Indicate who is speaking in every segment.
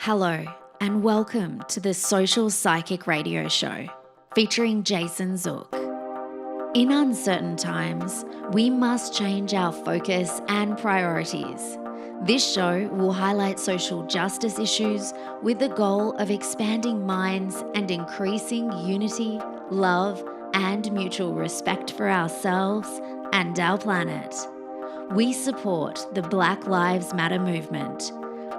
Speaker 1: Hello, and welcome to the Social Psychic Radio Show, featuring Jason Zook. In uncertain times, we must change our focus and priorities. This show will highlight social justice issues with the goal of expanding minds and increasing unity, love, and mutual respect for ourselves and our planet. We support the Black Lives Matter movement.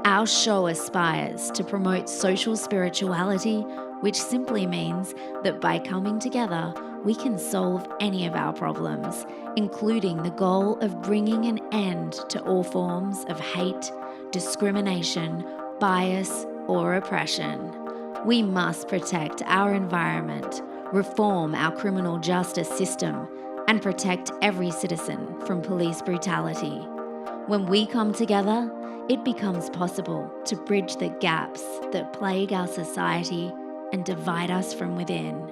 Speaker 1: Our show aspires to promote social spirituality, which simply means that by coming together, we can solve any of our problems, including the goal of bringing an end to all forms of hate, discrimination, bias, or oppression. We must protect our environment, reform our criminal justice system, and protect every citizen from police brutality. When we come together, it becomes possible to bridge the gaps that plague our society and divide us from within.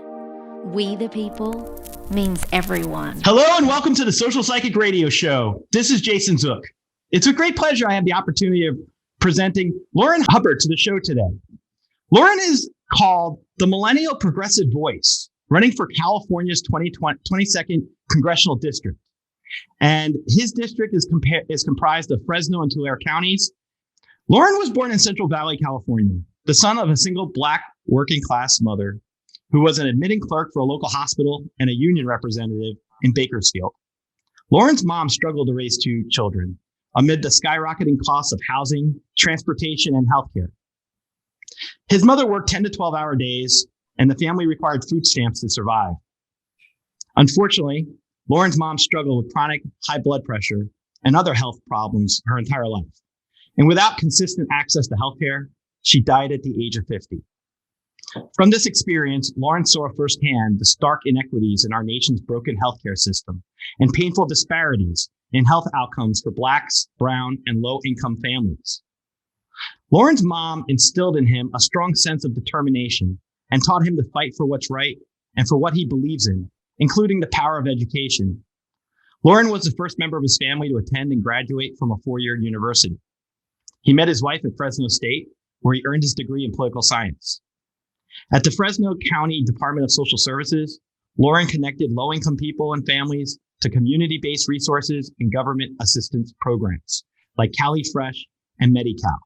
Speaker 1: We the people means everyone.
Speaker 2: Hello and welcome to the Social Psychic Radio Show. This is Jason Zook. It's a great pleasure I have the opportunity of presenting Lourin Hubbard to the show today. Lourin is called the Millennial Progressive Voice, running for California's 22nd Congressional District. And his district is comprised of Fresno and Tulare counties. Lourin was born in Central Valley, California, the son of a single Black working class mother who was an admitting clerk for a local hospital and a union representative in Bakersfield. Lourin's mom struggled to raise two children amid the skyrocketing costs of housing, transportation, and healthcare. His mother worked 10 to 12-hour days, and the family required food stamps to survive. Unfortunately, Lourin's mom struggled with chronic high blood pressure and other health problems her entire life. And without consistent access to healthcare, she died at the age of 50. From this experience, Lourin saw firsthand the stark inequities in our nation's broken healthcare system and painful disparities in health outcomes for Blacks, brown, and low-income families. Lourin's mom instilled in him a strong sense of determination and taught him to fight for what's right and for what he believes in, including the power of education. Lourin was the first member of his family to attend and graduate from a four-year university. He met his wife at Fresno State, where he earned his degree in political science. At the Fresno County Department of Social Services, Lourin connected low-income people and families to community-based resources and government assistance programs like Cali Fresh and Medi-Cal.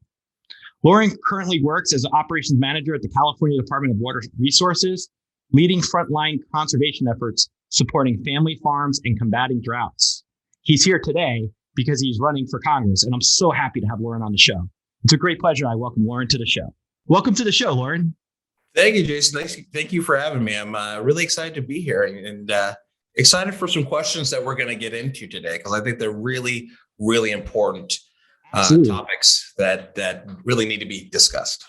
Speaker 2: Lourin currently works as an operations manager at the California Department of Water Resources, leading frontline conservation efforts, supporting family farms and combating droughts. He's here today because he's running for Congress, and I'm so happy to have Lourin on the show. It's a great pleasure. I welcome Lourin to the show. Welcome to the show, Lourin.
Speaker 3: Thank you, Jason. Thank you for having me. I'm really excited to be here and excited for some questions that we're going to get into today, because I think they're really, really important topics that really need to be discussed.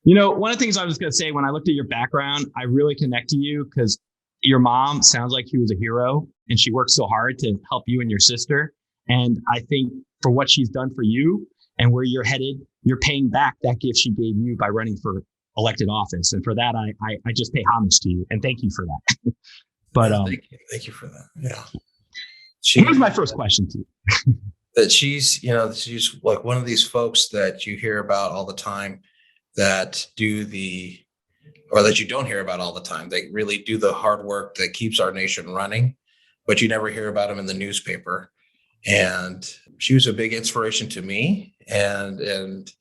Speaker 2: You know, one of the things I was going to say when I looked at your background, I really connect to you because your mom sounds like she was a hero and she worked so hard to help you and your sister. And I think for what she's done for you and where you're headed, you're paying back that gift she gave you by running for elected office. And for that, I just pay homage to you and thank you for that. But
Speaker 3: thank you for that. Yeah.
Speaker 2: Here's my first question to you.
Speaker 3: That she's like one of these folks that you hear about all the time that that you don't hear about all the time. They really do the hard work that keeps our nation running, but you never hear about them in the newspaper. And she was a big inspiration to me. And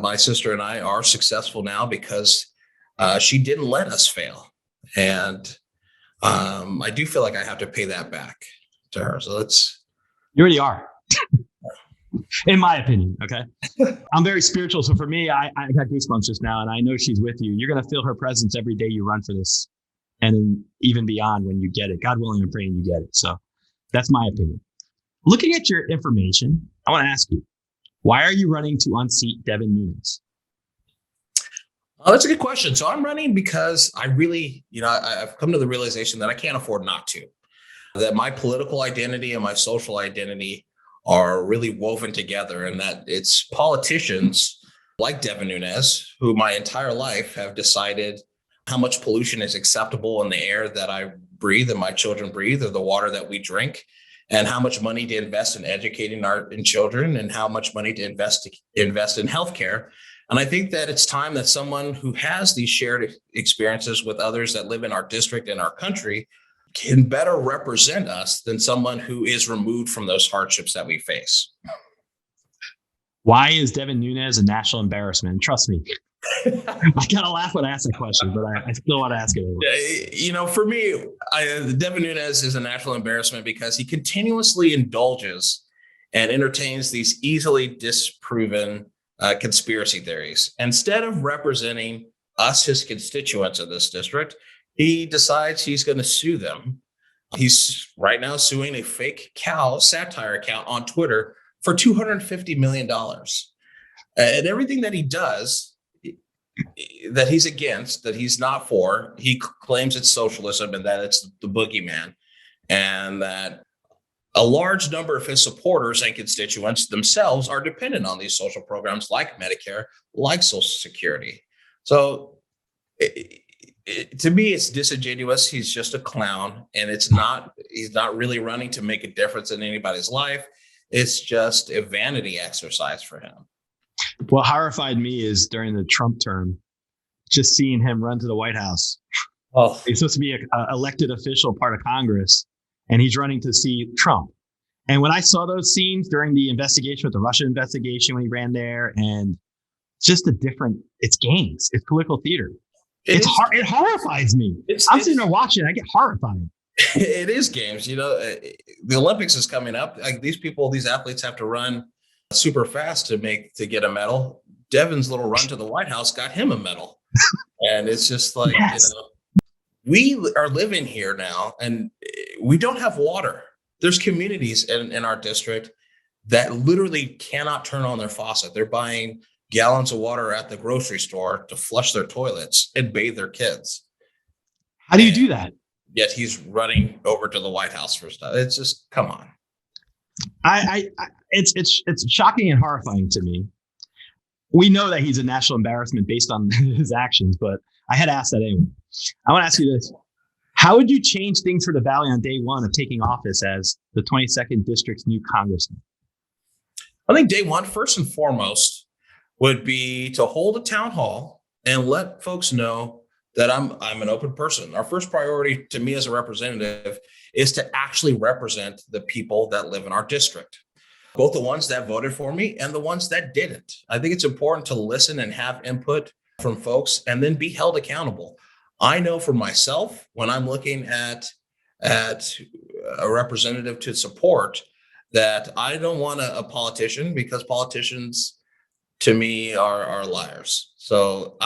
Speaker 3: my sister and I are successful now because she didn't let us fail. And I do feel like I have to pay that back to her. So
Speaker 2: you already are. In my opinion, okay? I'm very spiritual. So for me, I got goosebumps just now, and I know she's with you. You're going to feel her presence every day you run for this, and then even beyond when you get it. God willing, I'm praying you get it. So that's my opinion. Looking at your information, I want to ask you, why are you running to unseat Devin Nunes?
Speaker 3: Oh, that's a good question. So I'm running because I really, I've come to the realization that I can't afford not to, that my political identity and my social identity are really woven together, and that it's politicians like Devin Nunes, who my entire life have decided how much pollution is acceptable in the air that I breathe and my children breathe, or the water that we drink, and how much money to invest in educating our children, and how much money to invest in healthcare. And I think that it's time that someone who has these shared experiences with others that live in our district and our country can better represent us than someone who is removed from those hardships that we face.
Speaker 2: Why is Devin Nunes a national embarrassment? Trust me. I kind of laugh when I ask that question, but I still want to ask it anyway.
Speaker 3: For me, Devin Nunes is a national embarrassment because he continuously indulges and entertains these easily disproven conspiracy theories. Instead of representing us, his constituents in this district, he decides he's going to sue them. He's right now suing a fake cow satire account on Twitter for $250 million. And everything that he does, that he's against, that he's not for, he claims it's socialism and that it's the boogeyman, and that a large number of his supporters and constituents themselves are dependent on these social programs like Medicare, like Social Security. So to me, it's disingenuous. He's just a clown, and he's not really running to make a difference in anybody's life. It's just a vanity exercise for him.
Speaker 2: What horrified me is during the Trump term, just seeing him run to the White House.
Speaker 3: Oh,
Speaker 2: he's supposed to be an elected official, part of Congress, and he's running to see Trump. And when I saw those scenes during the investigation, with the Russia investigation, when he ran there, and just it's games, it's political theater. It horrifies me. I'm sitting there watching, I get horrified.
Speaker 3: It is games. The Olympics is coming up. Like these athletes have to run super fast to get a medal. Devin's little run to the White House got him a medal. And it's just like, yes. We are living here now and we don't have water. There's communities in our district that literally cannot turn on their faucet. They're buying gallons of water at the grocery store to flush their toilets and bathe their kids.
Speaker 2: How do you do that?
Speaker 3: Yet he's running over to the White House for stuff. It's just, come on.
Speaker 2: It's shocking and horrifying to me. We know that he's a national embarrassment based on his actions, but I had asked that anyway. I want to ask you this. How would you change things for the Valley on day one of taking office as the 22nd District's new congressman?
Speaker 3: I think day one, first and foremost, would be to hold a town hall and let folks know that I'm an open person. Our first priority to me as a representative is to actually represent the people that live in our district, both the ones that voted for me and the ones that didn't. I think it's important to listen and have input from folks and then be held accountable. I know for myself, when I'm looking at a representative to support, that I don't want a politician, because politicians to me are liars. So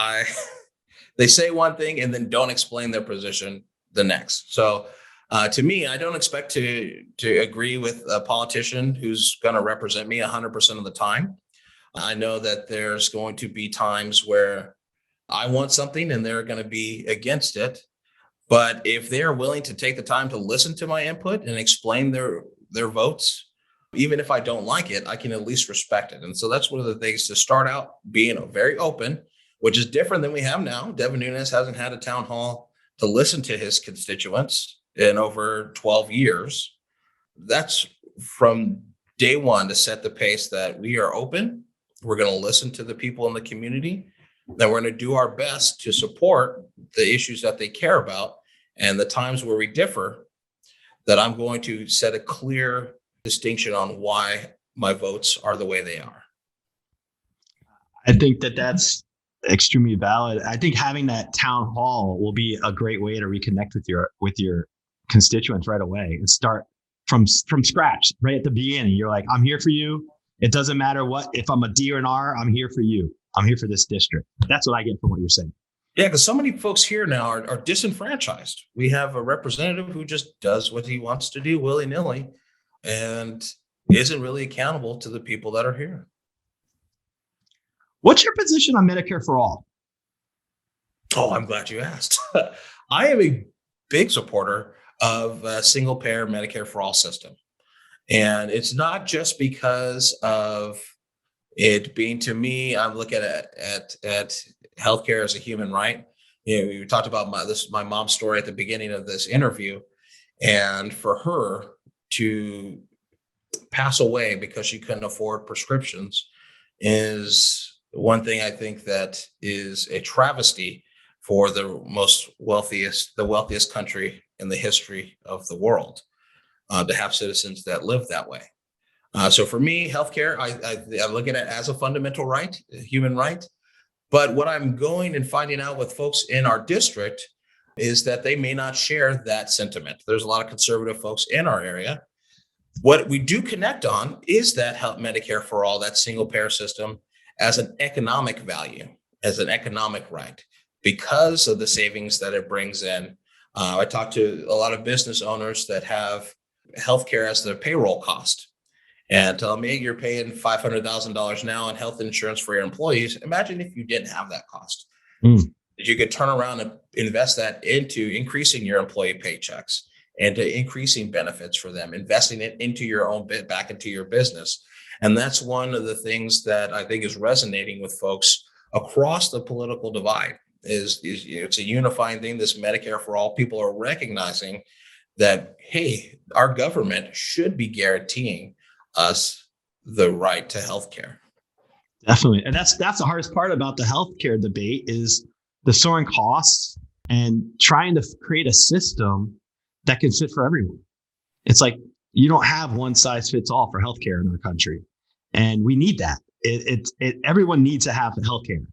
Speaker 3: they say one thing and then don't explain their position the next. So to me, I don't expect to agree with a politician who's going to represent me 100% of the time. I know that there's going to be times where I want something and they're going to be against it. But if they're willing to take the time to listen to my input and explain their votes, even if I don't like it, I can at least respect it. And so that's one of the things, to start out being very open, which is different than we have now. Devin Nunes hasn't had a town hall to listen to his constituents in over 12 years. That's from day one, to set the pace that we are open. We're going to listen to the people in the community, that we're going to do our best to support the issues that they care about. And the times where we differ, that I'm going to set a clear distinction on why my votes are the way they are.
Speaker 2: I think that's extremely valid. I think having that town hall will be a great way to reconnect with your constituents right away and start from scratch right at the beginning. You're like, I'm here for you. It doesn't matter if I'm a D or an R, I'm here for you. I'm here for this district. That's what I get from what you're saying.
Speaker 3: Yeah, because so many folks here now are disenfranchised. We have a representative who just does what he wants to do willy-nilly and isn't really accountable to the people that are here.
Speaker 2: What's your position on Medicare for all?
Speaker 3: Oh, I'm glad you asked. I am a big supporter of a single payer Medicare for all system. And it's not just because of it being, to me, I look at healthcare as a human right. We talked about my mom's story at the beginning of this interview, and for her to pass away because she couldn't afford prescriptions is one thing I think that is a travesty for the wealthiest country in the history of the world, to have citizens that live that way. So for me, healthcare, I look at it as a fundamental right, a human right. But what I'm going and finding out with folks in our district is that they may not share that sentiment. There's a lot of conservative folks in our area. What we do connect on is that health Medicare for all, that single payer system, as an economic value, as an economic right, because of the savings that it brings in. I talk to a lot of business owners that have healthcare as their payroll cost, and tell me, you're paying $500,000 now in health insurance for your employees. Imagine if you didn't have that cost. That you could turn around and invest that into increasing your employee paychecks and to increasing benefits for them, investing it into your own bit back into your business. And that's one of the things that I think is resonating with folks across the political divide. Is it's a unifying thing. This Medicare for all, people are recognizing that, hey, our government should be guaranteeing us the right to healthcare.
Speaker 2: Definitely. And that's the hardest part about the healthcare debate is the soaring costs and trying to create a system that can fit for everyone. It's like you don't have one size fits all for healthcare in our country. And we need that. Everyone needs to have healthcare.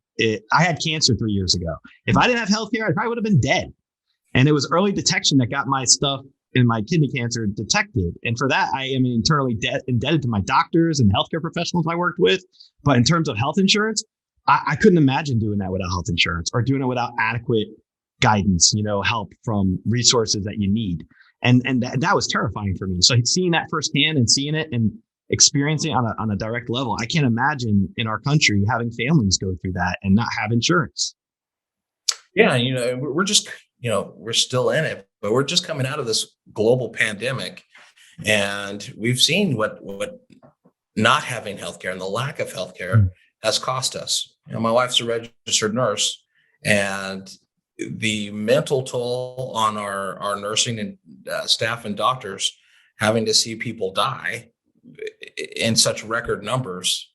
Speaker 2: I had cancer 3 years ago. If I didn't have healthcare, I probably would have been dead. And it was early detection that got my stuff in my kidney cancer detected. And for that, I am internally indebted to my doctors and healthcare professionals I worked with. But in terms of health insurance, I couldn't imagine doing that without health insurance or doing it without adequate guidance, help from resources that you need. And that was terrifying for me. So seeing that firsthand and seeing it and experiencing it on a direct level, I can't imagine in our country having families go through that and not have insurance.
Speaker 3: Yeah, we're just, we're still in it, but we're just coming out of this global pandemic, and we've seen what not having healthcare and the lack of healthcare has cost us. My wife's a registered nurse, and the mental toll on our nursing and staff and doctors having to see people die in such record numbers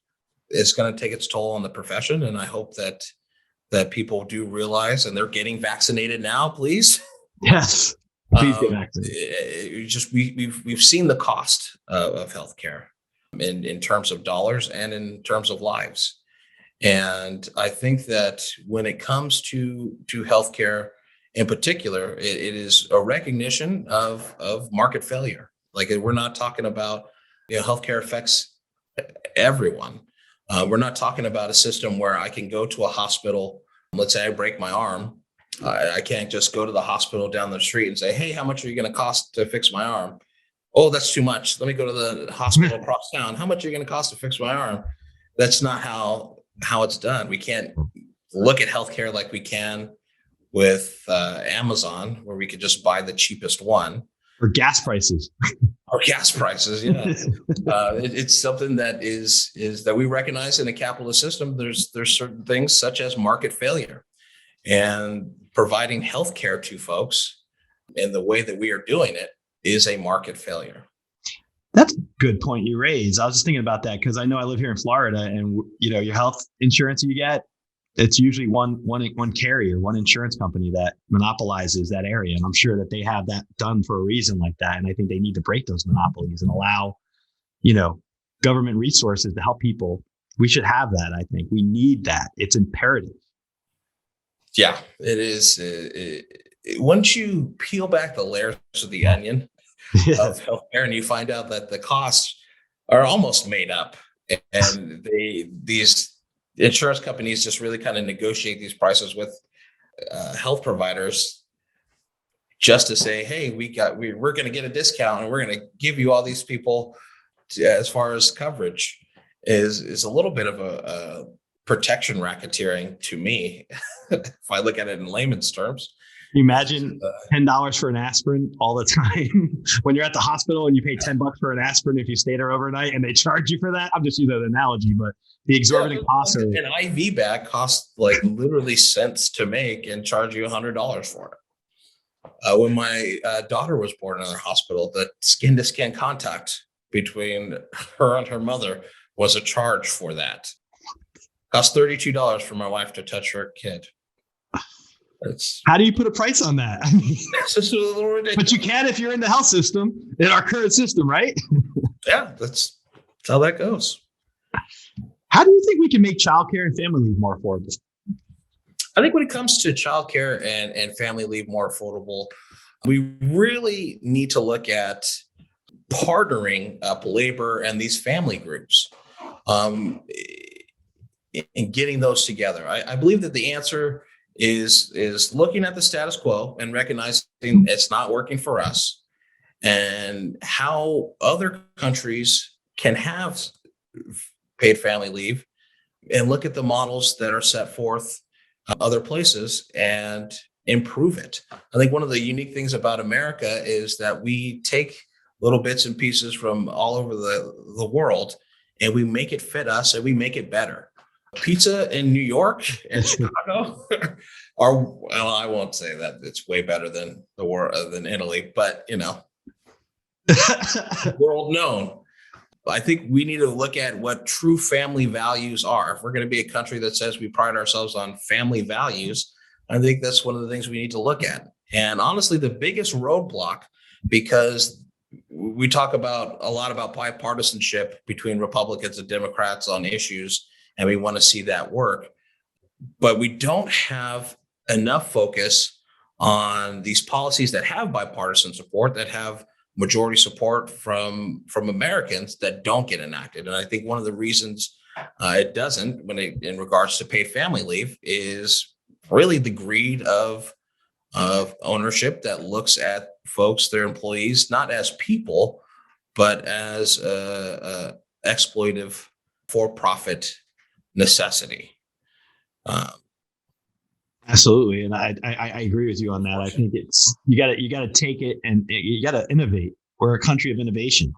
Speaker 3: is going to take its toll on the profession. And I hope that people do realize, and they're getting vaccinated now, please.
Speaker 2: Yes, please get vaccinated.
Speaker 3: We've seen the cost of healthcare in terms of dollars and in terms of lives. And I think that when it comes to healthcare in particular, it is a recognition of market failure. Like, we're not talking about, healthcare affects everyone. We're not talking about a system where I can go to a hospital. Let's say I break my arm. I can't just go to the hospital down the street and say, hey, how much are you going to cost to fix my arm? Oh, that's too much. Let me go to the hospital across town. How much are you going to cost to fix my arm? That's not how it's done. We can't look at healthcare like we can with Amazon, where we could just buy the cheapest one.
Speaker 2: Or gas prices.
Speaker 3: Yeah. It's something that is that we recognize in a capitalist system. There's certain things such as market failure, and providing healthcare to folks in the way that we are doing it is a market failure.
Speaker 2: That's a good point you raise. I was just thinking about that because I know I live here in Florida, and your health insurance you get, it's usually one carrier, one insurance company that monopolizes that area. And I'm sure that they have that done for a reason like that. And I think they need to break those monopolies and allow, government resources to help people. We should have that. I think we need that. It's imperative.
Speaker 3: Yeah, it is. Once you peel back the layers of the onion of healthcare, and you find out that the costs are almost made up, and these insurance companies just really kind of negotiate these prices with health providers just to say, hey, we're going to get a discount, and we're going to give you all these people as far as coverage is a little bit of a protection racketeering to me. If I look at it in layman's terms.
Speaker 2: You imagine $10 for an aspirin all the time when you're at the hospital and you pay $10 for an aspirin if you stay there overnight and they charge you for that. I'm just using that analogy, but the exorbitant costs are.
Speaker 3: An IV bag costs like literally cents to make and charge you $100 for it. When my daughter was born in our hospital, the skin to skin contact between her and her mother was a charge for that. Cost $32 for my wife to touch her kid.
Speaker 2: How do you put a price on that?
Speaker 3: It's just a little ridiculous.
Speaker 2: But you can if you're in the health system, in our current system, right?
Speaker 3: Yeah, that's how that goes.
Speaker 2: How do you think we can make childcare and family leave more affordable?
Speaker 3: I think when it comes to childcare and family leave more affordable, we really need to look at partnering up labor and these family groups and getting those together. I believe that the answer is looking at the status quo and recognizing it's not working for us, and how other countries can have paid family leave, and look at the models that are set forth other places and improve it. I think one of the unique things about America is that we take little bits and pieces from all over the world and we make it fit us and we make it better. Pizza in New York and Chicago are, well, I won't say that it's way better than than Italy, but world known. I think we need to look at what true family values are. If we're going to be a country that says we pride ourselves on family values, I think that's one of the things we need to look at. And honestly, the biggest roadblock, because we talk a lot about bipartisanship between Republicans and Democrats on issues, and we want to see that work, but we don't have enough focus on these policies that have bipartisan support, that have majority support from Americans, that don't get enacted. And I think one of the reasons it doesn't, in regards to paid family leave, is really the greed of ownership that looks at folks, their employees, not as people, but as exploitive for-profit necessity.
Speaker 2: Absolutely, and I agree with you on that. I think it's you got to take it and you got to innovate. We're a country of innovation,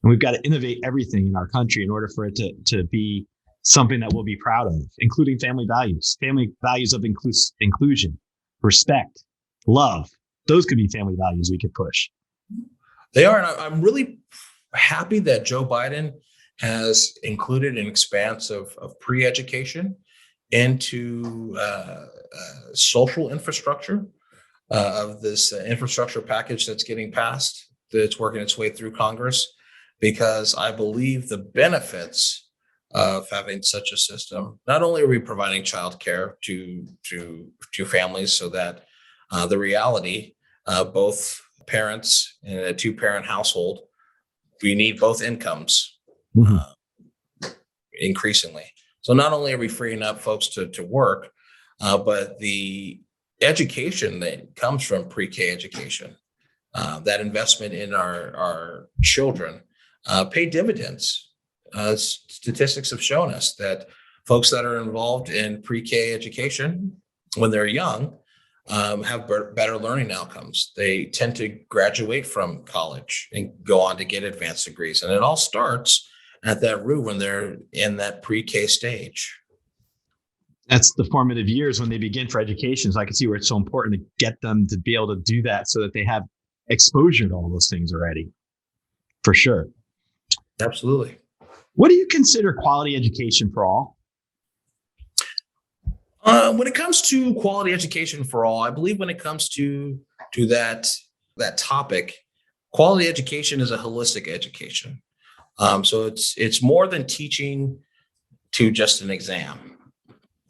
Speaker 2: and we've got to innovate everything in our country in order for it to be something that we'll be proud of, including family values of inclusion, respect, love. Those could be family values we could push.
Speaker 3: They are, and I'm really happy that Joe Biden has included an expanse of pre-education into social infrastructure of this infrastructure package that's getting passed, that's working its way through Congress, because I believe the benefits of having such a system, not only are we providing childcare to families so that the reality, both parents in a two-parent household, we need both incomes increasingly. So not only are we freeing up folks to work, but the education that comes from pre-K education, that investment in our children, pay dividends. Statistics have shown us that folks that are involved in pre-K education when they're young have better learning outcomes. They tend to graduate from college and go on to get advanced degrees. And it all starts at that root when they're in that pre-K stage.
Speaker 2: That's the formative years when they begin for education. So I can see where it's so important to get them to be able to do that so that they have exposure to all those things already. For sure.
Speaker 3: Absolutely.
Speaker 2: What do you consider quality education for all?
Speaker 3: When it comes to quality education for all, I believe when it comes to that topic, quality education is a holistic education. So it's more than teaching to just an exam.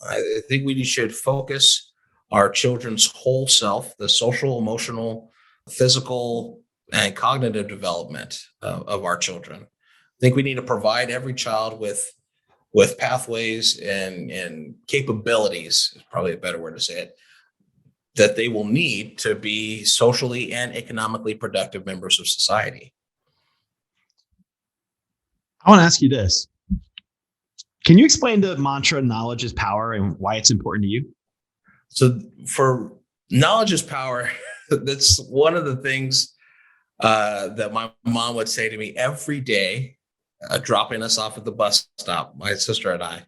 Speaker 3: I think we should focus our children's whole self, the social, emotional, physical, and cognitive development of our children. I think we need to provide every child with pathways and capabilities, is probably a better word to say it, that they will need to be socially and economically productive members of society.
Speaker 2: I want to ask you this. Can you explain the mantra, knowledge is power, and why it's important to you?
Speaker 3: So for knowledge is power, that's one of the things that my mom would say to me every day, dropping us off at the bus stop, my sister and I.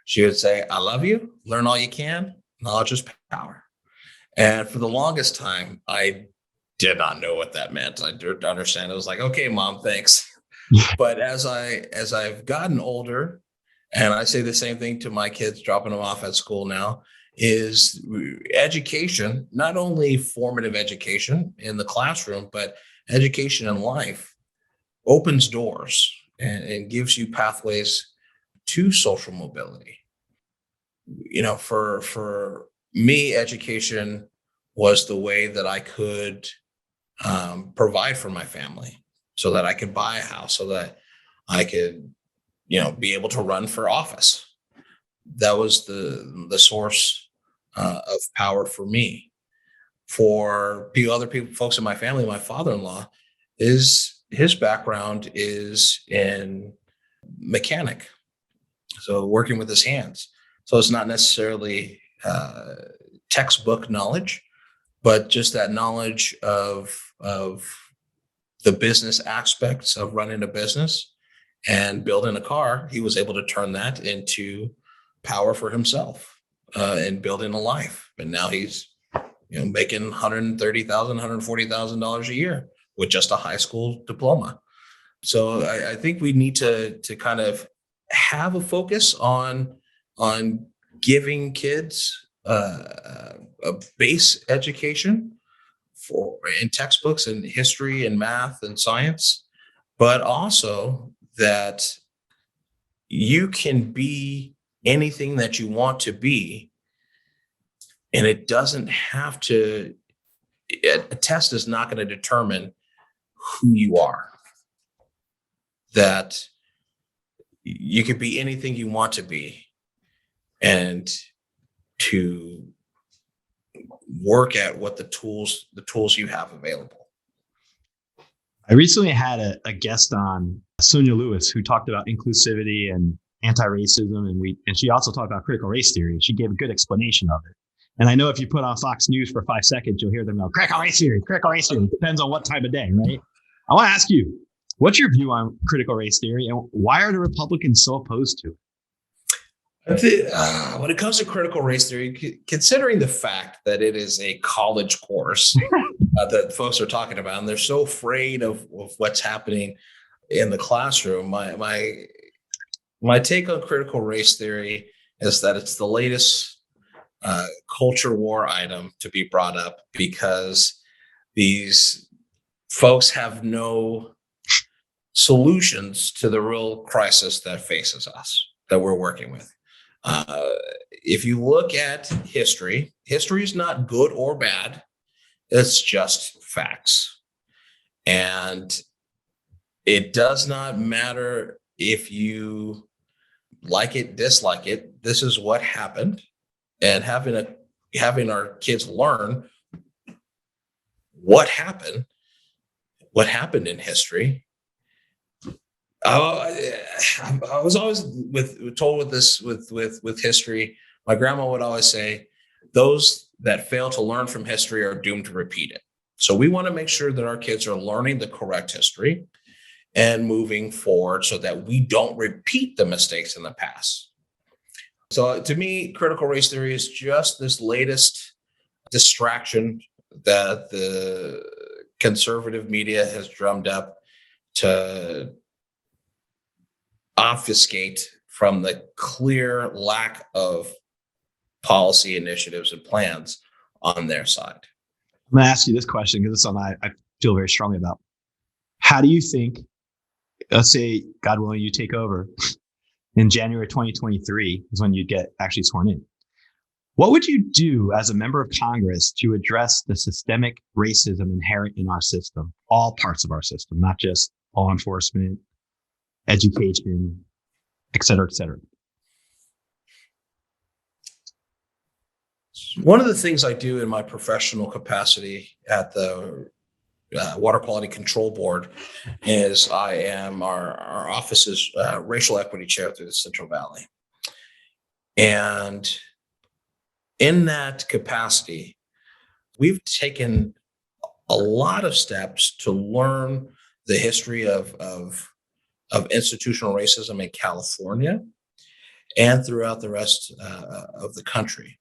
Speaker 3: She would say, I love you, learn all you can, knowledge is power. And for the longest time, I did not know what that meant. I didn't understand. It was like, okay, Mom, thanks. But as I've gotten older, And I say the same thing to my kids, dropping them off at school now, is education, not only formative education in the classroom, but education in life opens doors and gives you pathways to social mobility. For me, education was the way that I could provide for my family, so that I could buy a house, so that I could, be able to run for office. That was the source of power for me. For other people, folks in my family, my father-in-law, his background is in mechanic, so working with his hands. So it's not necessarily textbook knowledge, but just that knowledge of the business aspects of running a business and building a car. He was able to turn that into power for himself and building a life. And now he's making $130,000, $140,000 a year with just a high school diploma. So I think we need to kind of have a focus on giving kids a base education in textbooks and history and math and science, but also that you can be anything that you want to be. And it doesn't have to, a test is not going to determine who you are. That you could be anything you want to be, and to work at what the tools you have available.
Speaker 2: I recently had a guest on, Sonia Lewis, who talked about inclusivity and anti-racism, and she also talked about critical race theory. She gave a good explanation of it. And I know if you put on Fox News for 5 seconds, you'll hear them go, critical race theory. Depends on what time of day, right? I want to ask you, what's your view on critical race theory, and why are the Republicans so opposed to it?
Speaker 3: When it comes to critical race theory, considering the fact that it is a college course that folks are talking about, and they're so afraid of what's happening in the classroom, my take on critical race theory is that it's the latest culture war item to be brought up, because these folks have no solutions to the real crisis that faces us, that we're working with. If you look at history is not good or bad. It's just facts. And it does not matter if you like it, dislike it. This is what happened. And having our kids learn what happened in history. I was always told with history. My grandma would always say, those that fail to learn from history are doomed to repeat it. So we want to make sure that our kids are learning the correct history and moving forward, so that we don't repeat the mistakes in the past. So to me, critical race theory is just this latest distraction that the conservative media has drummed up to obfuscate from the clear lack of policy initiatives and plans on their side.
Speaker 2: I'm going to ask you this question, because it's something I feel very strongly about. How do you think, let's say, God willing, you take over in January 2023 is when you get actually sworn in. What would you do as a member of Congress to address the systemic racism inherent in our system, all parts of our system, not just law enforcement, education, et cetera, et cetera?
Speaker 3: One of the things I do in my professional capacity at the Water Quality Control Board is I am our office's racial equity chair through the Central Valley. And in that capacity, we've taken a lot of steps to learn the history of institutional racism in California and throughout the rest of the country.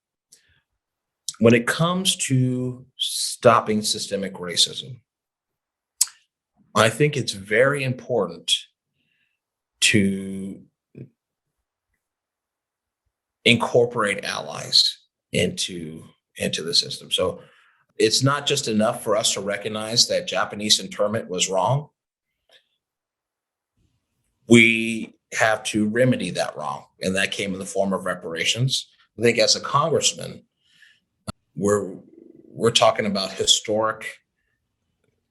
Speaker 3: When it comes to stopping systemic racism, I think it's very important to incorporate allies into the system. So it's not just enough for us to recognize that Japanese internment was wrong. We have to remedy that wrong, and that came in the form of reparations. I think as a congressman, we're talking about historic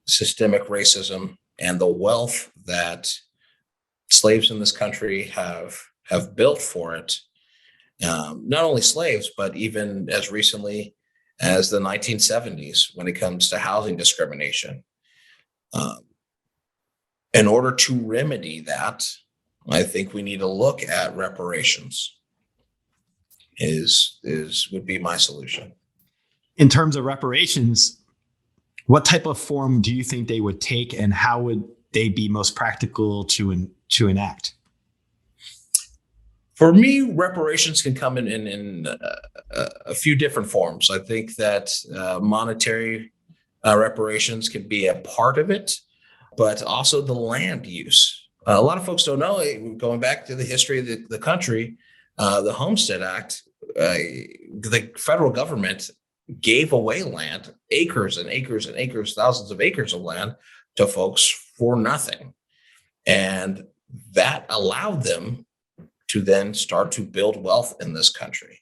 Speaker 3: systemic racism and the wealth that slaves in this country have built for it. Not only slaves, but even as recently as the 1970s, when it comes to housing discrimination. In order to remedy that, I think we need to look at reparations. Would be my solution.
Speaker 2: In terms of reparations, what type of form do you think they would take, and how would they be most practical to enact?
Speaker 3: For me, reparations can come in a few different forms. I think that monetary reparations can be a part of it, but also the land use. A lot of folks don't know, going back to the history of the country, the Homestead Act, the federal government gave away land, acres and acres and acres, thousands of acres of land to folks for nothing. And that allowed them to then start to build wealth in this country.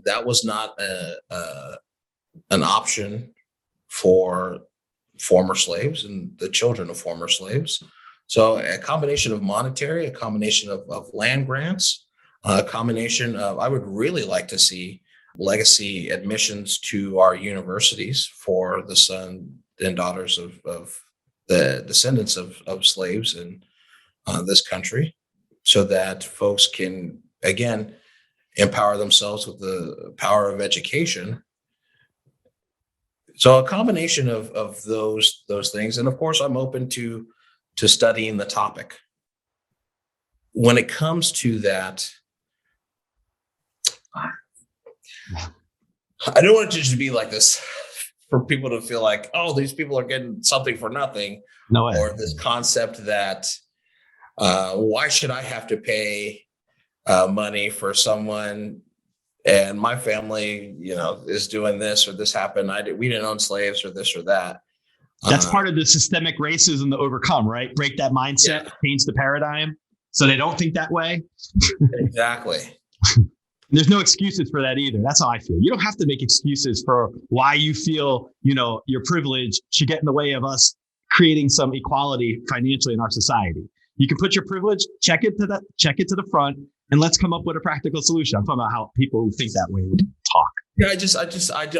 Speaker 3: That was not an option for former slaves and the children of former slaves. So a combination of monetary, a combination of land grants, a combination of, I would really like to see legacy admissions to our universities for the sons and daughters of the descendants of slaves in this country, so that folks can, again, empower themselves with the power of education. So a combination of those things. And of course, I'm open to studying the topic. When it comes to that, I don't want it to just be like this for people to feel like, oh, these people are getting something for nothing.
Speaker 2: No way.
Speaker 3: Or this concept that why should I have to pay money for someone and my family, is doing this or this happened. We didn't own slaves or this or that.
Speaker 2: That's part of the systemic racism to overcome, right? Break that mindset, change the paradigm so they don't think that way.
Speaker 3: Exactly.
Speaker 2: There's no excuses for that either. That's how I feel. You don't have to make excuses for why you feel, your privilege should get in the way of us creating some equality financially in our society. You can put your privilege, check it to the front, and let's come up with a practical solution. I'm talking about how people who think that way would talk.
Speaker 3: Yeah,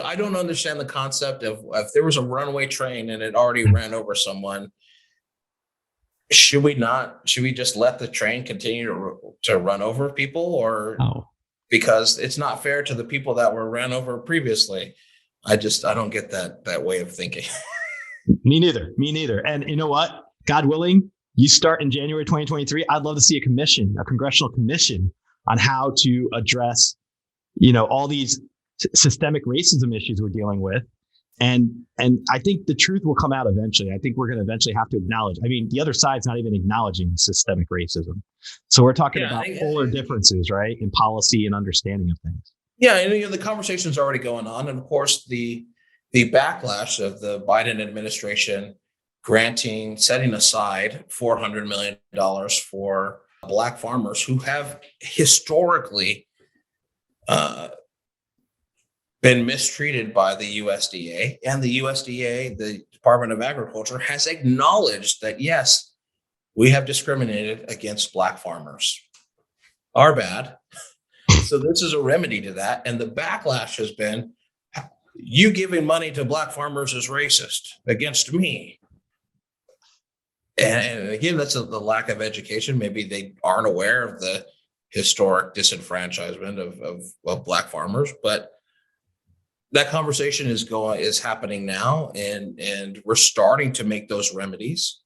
Speaker 3: I don't understand the concept of, if there was a runaway train and it already ran over someone, should we just let the train continue to run over people? Or because it's not fair to the people that were ran over previously. I don't get that way of thinking.
Speaker 2: Me neither. And you know what? God willing, you start in January 2023. I'd love to see a congressional commission on how to address, all these systemic racism issues we're dealing with. And I think the truth will come out eventually. I think we're going to eventually have to acknowledge. I mean, the other side's not even acknowledging systemic racism. So we're talking about polar differences, right, in policy and understanding of things.
Speaker 3: Yeah, and the conversation's already going on. And of course, the backlash of the Biden administration setting aside $400 million for Black farmers who have historically been mistreated by the USDA, and the USDA, the Department of Agriculture, has acknowledged that, yes, we have discriminated against Black farmers. Our bad. So this is a remedy to that. And the backlash has been, you giving money to Black farmers is racist against me. And again, that's the lack of education. Maybe they aren't aware of the historic disenfranchisement of Black farmers, but that conversation is happening now, and we're starting to make those remedies.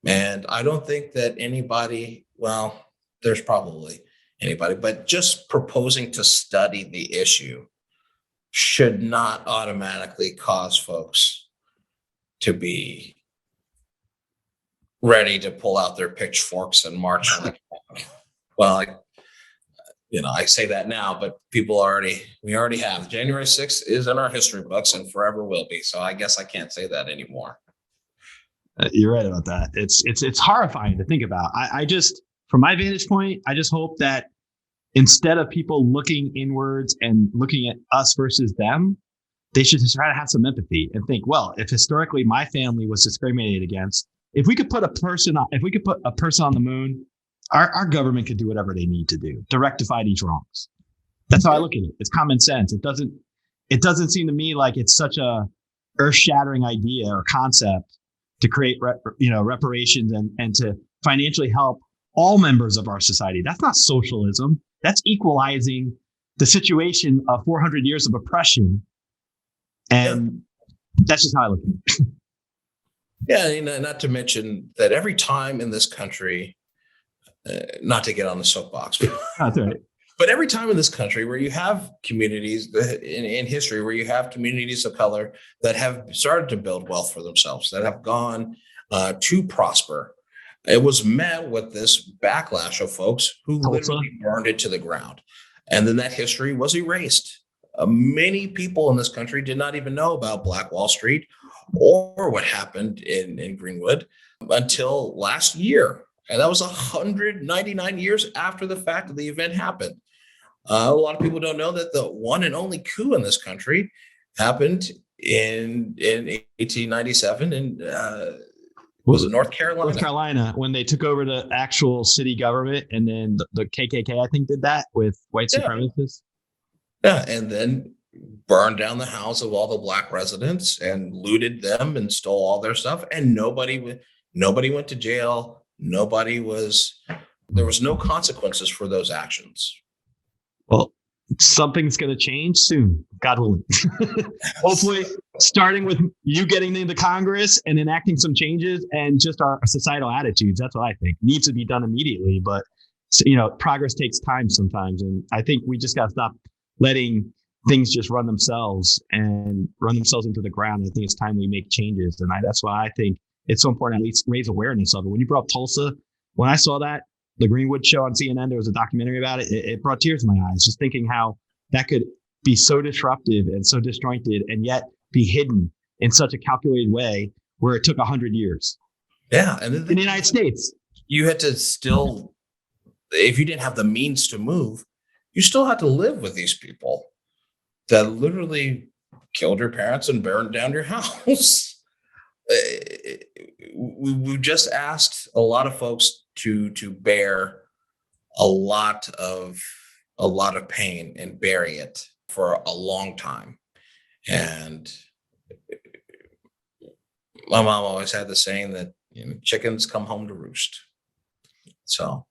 Speaker 3: And I don't think that anybody, well, there's probably anybody, but just proposing to study the issue should not automatically cause folks to be ready to pull out their pitchforks and march on the well, I say that now, but we already have. January 6th is in our history books and forever will be. So I guess I can't say that anymore.
Speaker 2: You're right about that. It's horrifying to think about. I just, from my vantage point, I just hope that instead of people looking inwards and looking at us versus them, they should just try to have some empathy and think, well, if historically my family was discriminated against, if we could put a person on the moon, our government could do whatever they need to do to rectify these wrongs. That's how I look at it. It's common sense. It doesn't seem to me like it's such a earth-shattering idea or concept to create reparations and to financially help all members of our society. That's not socialism. That's equalizing the situation of 400 years of oppression. And that's just how I look at it.
Speaker 3: Yeah, not to mention that every time in this country, not to get on the soapbox,
Speaker 2: That's right.
Speaker 3: but every time in this country where you have communities in history, where you have communities of color that have started to build wealth for themselves, that have gone to prosper, it was met with this backlash of folks who literally burned it to the ground. And then that history was erased. Many people in this country did not even know about Black Wall Street or what happened in Greenwood until last year. And that was 199 years after the fact that the event happened. A lot of people don't know that the one and only coup in this country happened in 1897 in was it North Carolina?
Speaker 2: North Carolina, when they took over the actual city government, and then the KKK, I think, did that with white supremacists.
Speaker 3: Yeah, and then burned down the house of all the Black residents and looted them and stole all their stuff. And nobody went to jail. There was no consequences for those actions.
Speaker 2: Well, something's going to change soon, God willing. Hopefully, starting with you getting into Congress and enacting some changes and just our societal attitudes. That's what I think needs to be done immediately. But, progress takes time sometimes. And I think we just got to stop letting things just run themselves into the ground. I think it's time we make changes. And that's why I think it's so important to at least raise awareness of it. When you brought up Tulsa, when I saw that, the Greenwood show on CNN, there was a documentary about it. It brought tears to my eyes, just thinking how that could be so disruptive and so disjointed and yet be hidden in such a calculated way where it took 100 years.
Speaker 3: Yeah. And
Speaker 2: in the United States,
Speaker 3: you had to still, if you didn't have the means to move, you still had to live with these people that literally killed your parents and burned down your house. We just asked a lot of folks to bear a lot of pain and bury it for a long time. And my mom always had the saying that chickens come home to roost. So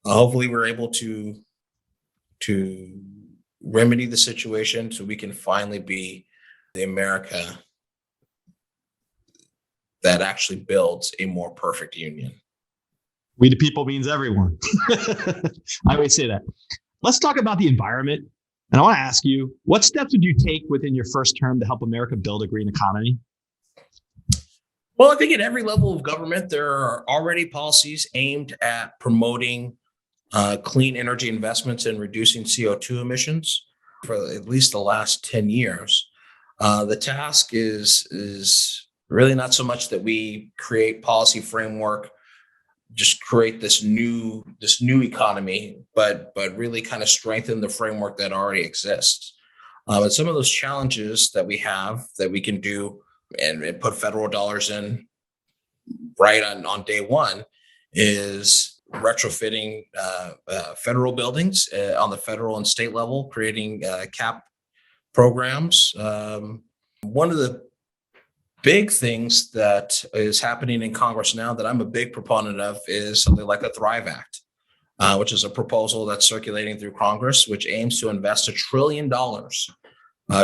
Speaker 3: hopefully we're able to remedy the situation so we can finally be the America that actually builds a more perfect union.
Speaker 2: We the people means everyone. I always say that. Let's talk about the environment. And I want to ask you, what steps would you take within your first term to help America build a green economy?
Speaker 3: Well, I think at every level of government, there are already policies aimed at promoting clean energy investments and reducing CO2 emissions for at least the last 10 years. The task is really not so much that we create policy framework, just create this new economy, but really kind of strengthen the framework that already exists. But some of those challenges that we have that we can do and put federal dollars in right on day one is retrofitting federal buildings on the federal and state level, creating CAP programs. One of the big things that is happening in Congress now that I'm a big proponent of is something like the Thrive Act, which is a proposal that's circulating through Congress, which aims to invest $1 trillion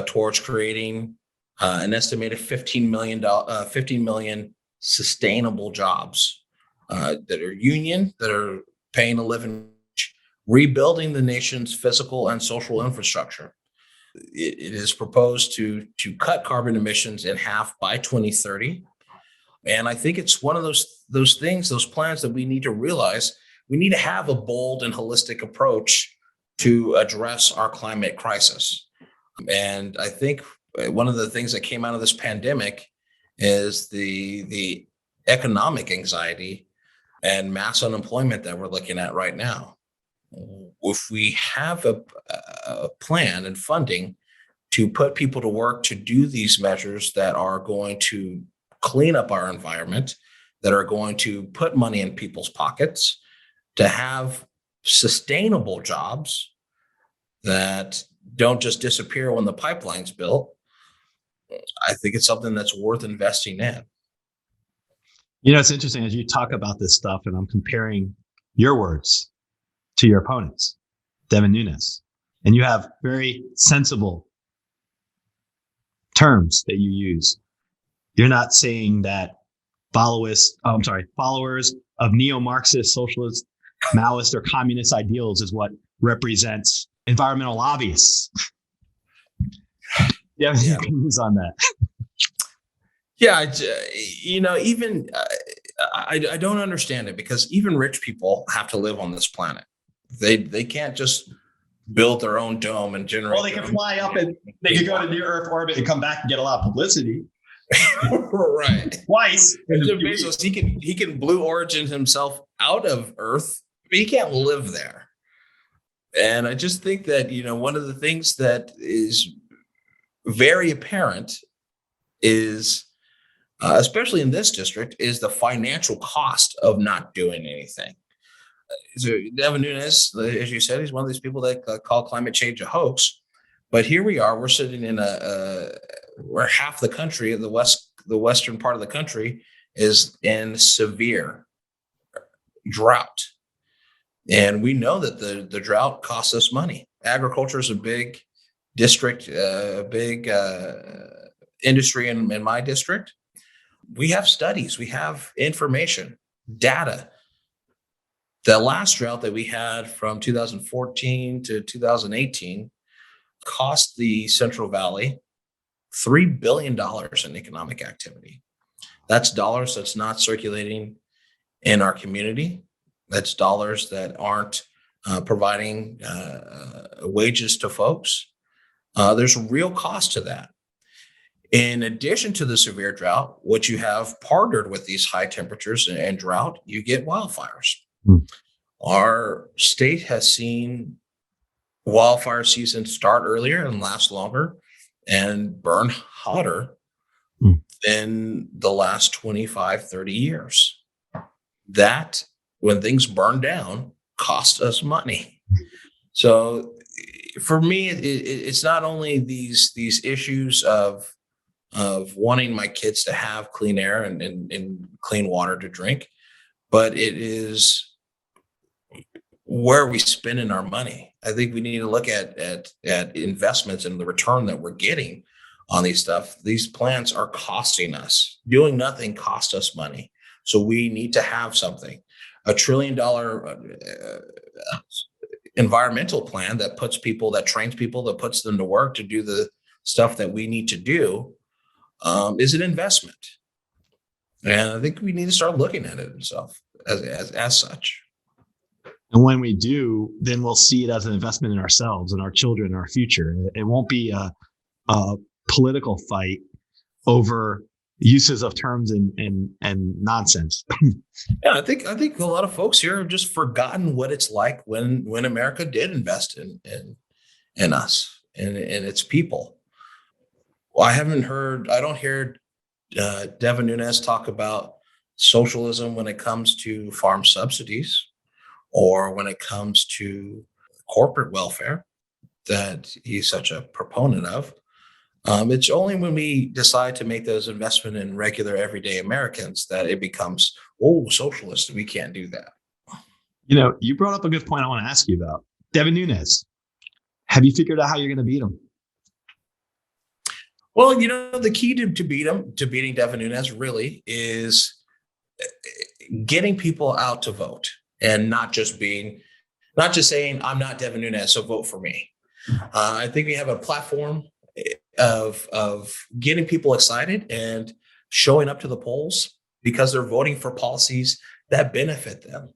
Speaker 3: towards creating an estimated 15 million sustainable jobs that are union, that are paying a living wage, rebuilding the nation's physical and social infrastructure. It is proposed to cut carbon emissions in half by 2030. And I think it's one of those plans that we need to realize we need to have a bold and holistic approach to address our climate crisis. And I think one of the things that came out of this pandemic is the economic anxiety and mass unemployment that we're looking at right now. If we have a plan and funding to put people to work to do these measures that are going to clean up our environment, that are going to put money in people's pockets, to have sustainable jobs that don't just disappear when the pipeline's built, I think it's something that's worth investing in.
Speaker 2: It's interesting as you talk about this stuff, and I'm comparing your words to your opponents, Devin Nunes, and you have very sensible terms that you use. You're not saying that followers of neo-Marxist, socialist, Maoist, or communist ideals is what represents environmental lobbyists. Yeah, you can use on that.
Speaker 3: Yeah, even I don't understand it, because even rich people have to live on this planet. They can't just build their own dome and generate.
Speaker 2: Well, they can fly up and they can go to near Earth orbit and come back and get a lot of publicity.
Speaker 3: Right.
Speaker 2: Twice.
Speaker 3: Bezos, he can Blue Origin himself out of Earth, but he can't live there. And I just think that, one of the things that is very apparent is, especially in this district, is the financial cost of not doing anything. So Devin Nunes, as you said, he's one of these people that call climate change a hoax. But here we are, we're sitting in where half the country, the western part of the country, is in severe drought. And we know that the drought costs us money. Agriculture is a big district, a big industry in my district. We have studies, we have information, data. The last drought that we had from 2014 to 2018 cost the Central Valley $3 billion in economic activity. That's dollars that's not circulating in our community. That's dollars that aren't providing wages to folks. There's a real cost to that. In addition to the severe drought, what you have partnered with these high temperatures and drought, you get wildfires. Our state has seen wildfire season start earlier and last longer and burn hotter than the last 25, 30 years. That, when things burn down, cost us money. So for me, it's not only these issues of wanting my kids to have clean air and clean water to drink, but it is where are we spending our money. I think we need to look at investments and the return that we're getting on these stuff. These plants are costing us. Doing nothing costs us money. So we need to have something. $1 trillion environmental plan that trains people, that puts them to work to do the stuff that we need to do is an investment. And I think we need to start looking at it itself as such.
Speaker 2: And when we do, then we'll see it as an investment in ourselves and our children and our future. It won't be a political fight over uses of terms and nonsense.
Speaker 3: Yeah, I think a lot of folks here have just forgotten what it's like when America did invest in us and its people. Well, I don't hear Devin Nunes talk about socialism when it comes to farm subsidies or when it comes to corporate welfare that he's such a proponent of. It's only when we decide to make those investment in regular everyday Americans that it becomes, socialist. We can't do that.
Speaker 2: You brought up a good point I want to ask you about. Devin Nunes, have you figured out how you're going to beat him?
Speaker 3: Well, the key to beating Devin Nunes really is getting people out to vote and not just saying, I'm not Devin Nunes, so vote for me. I think we have a platform of getting people excited and showing up to the polls because they're voting for policies that benefit them.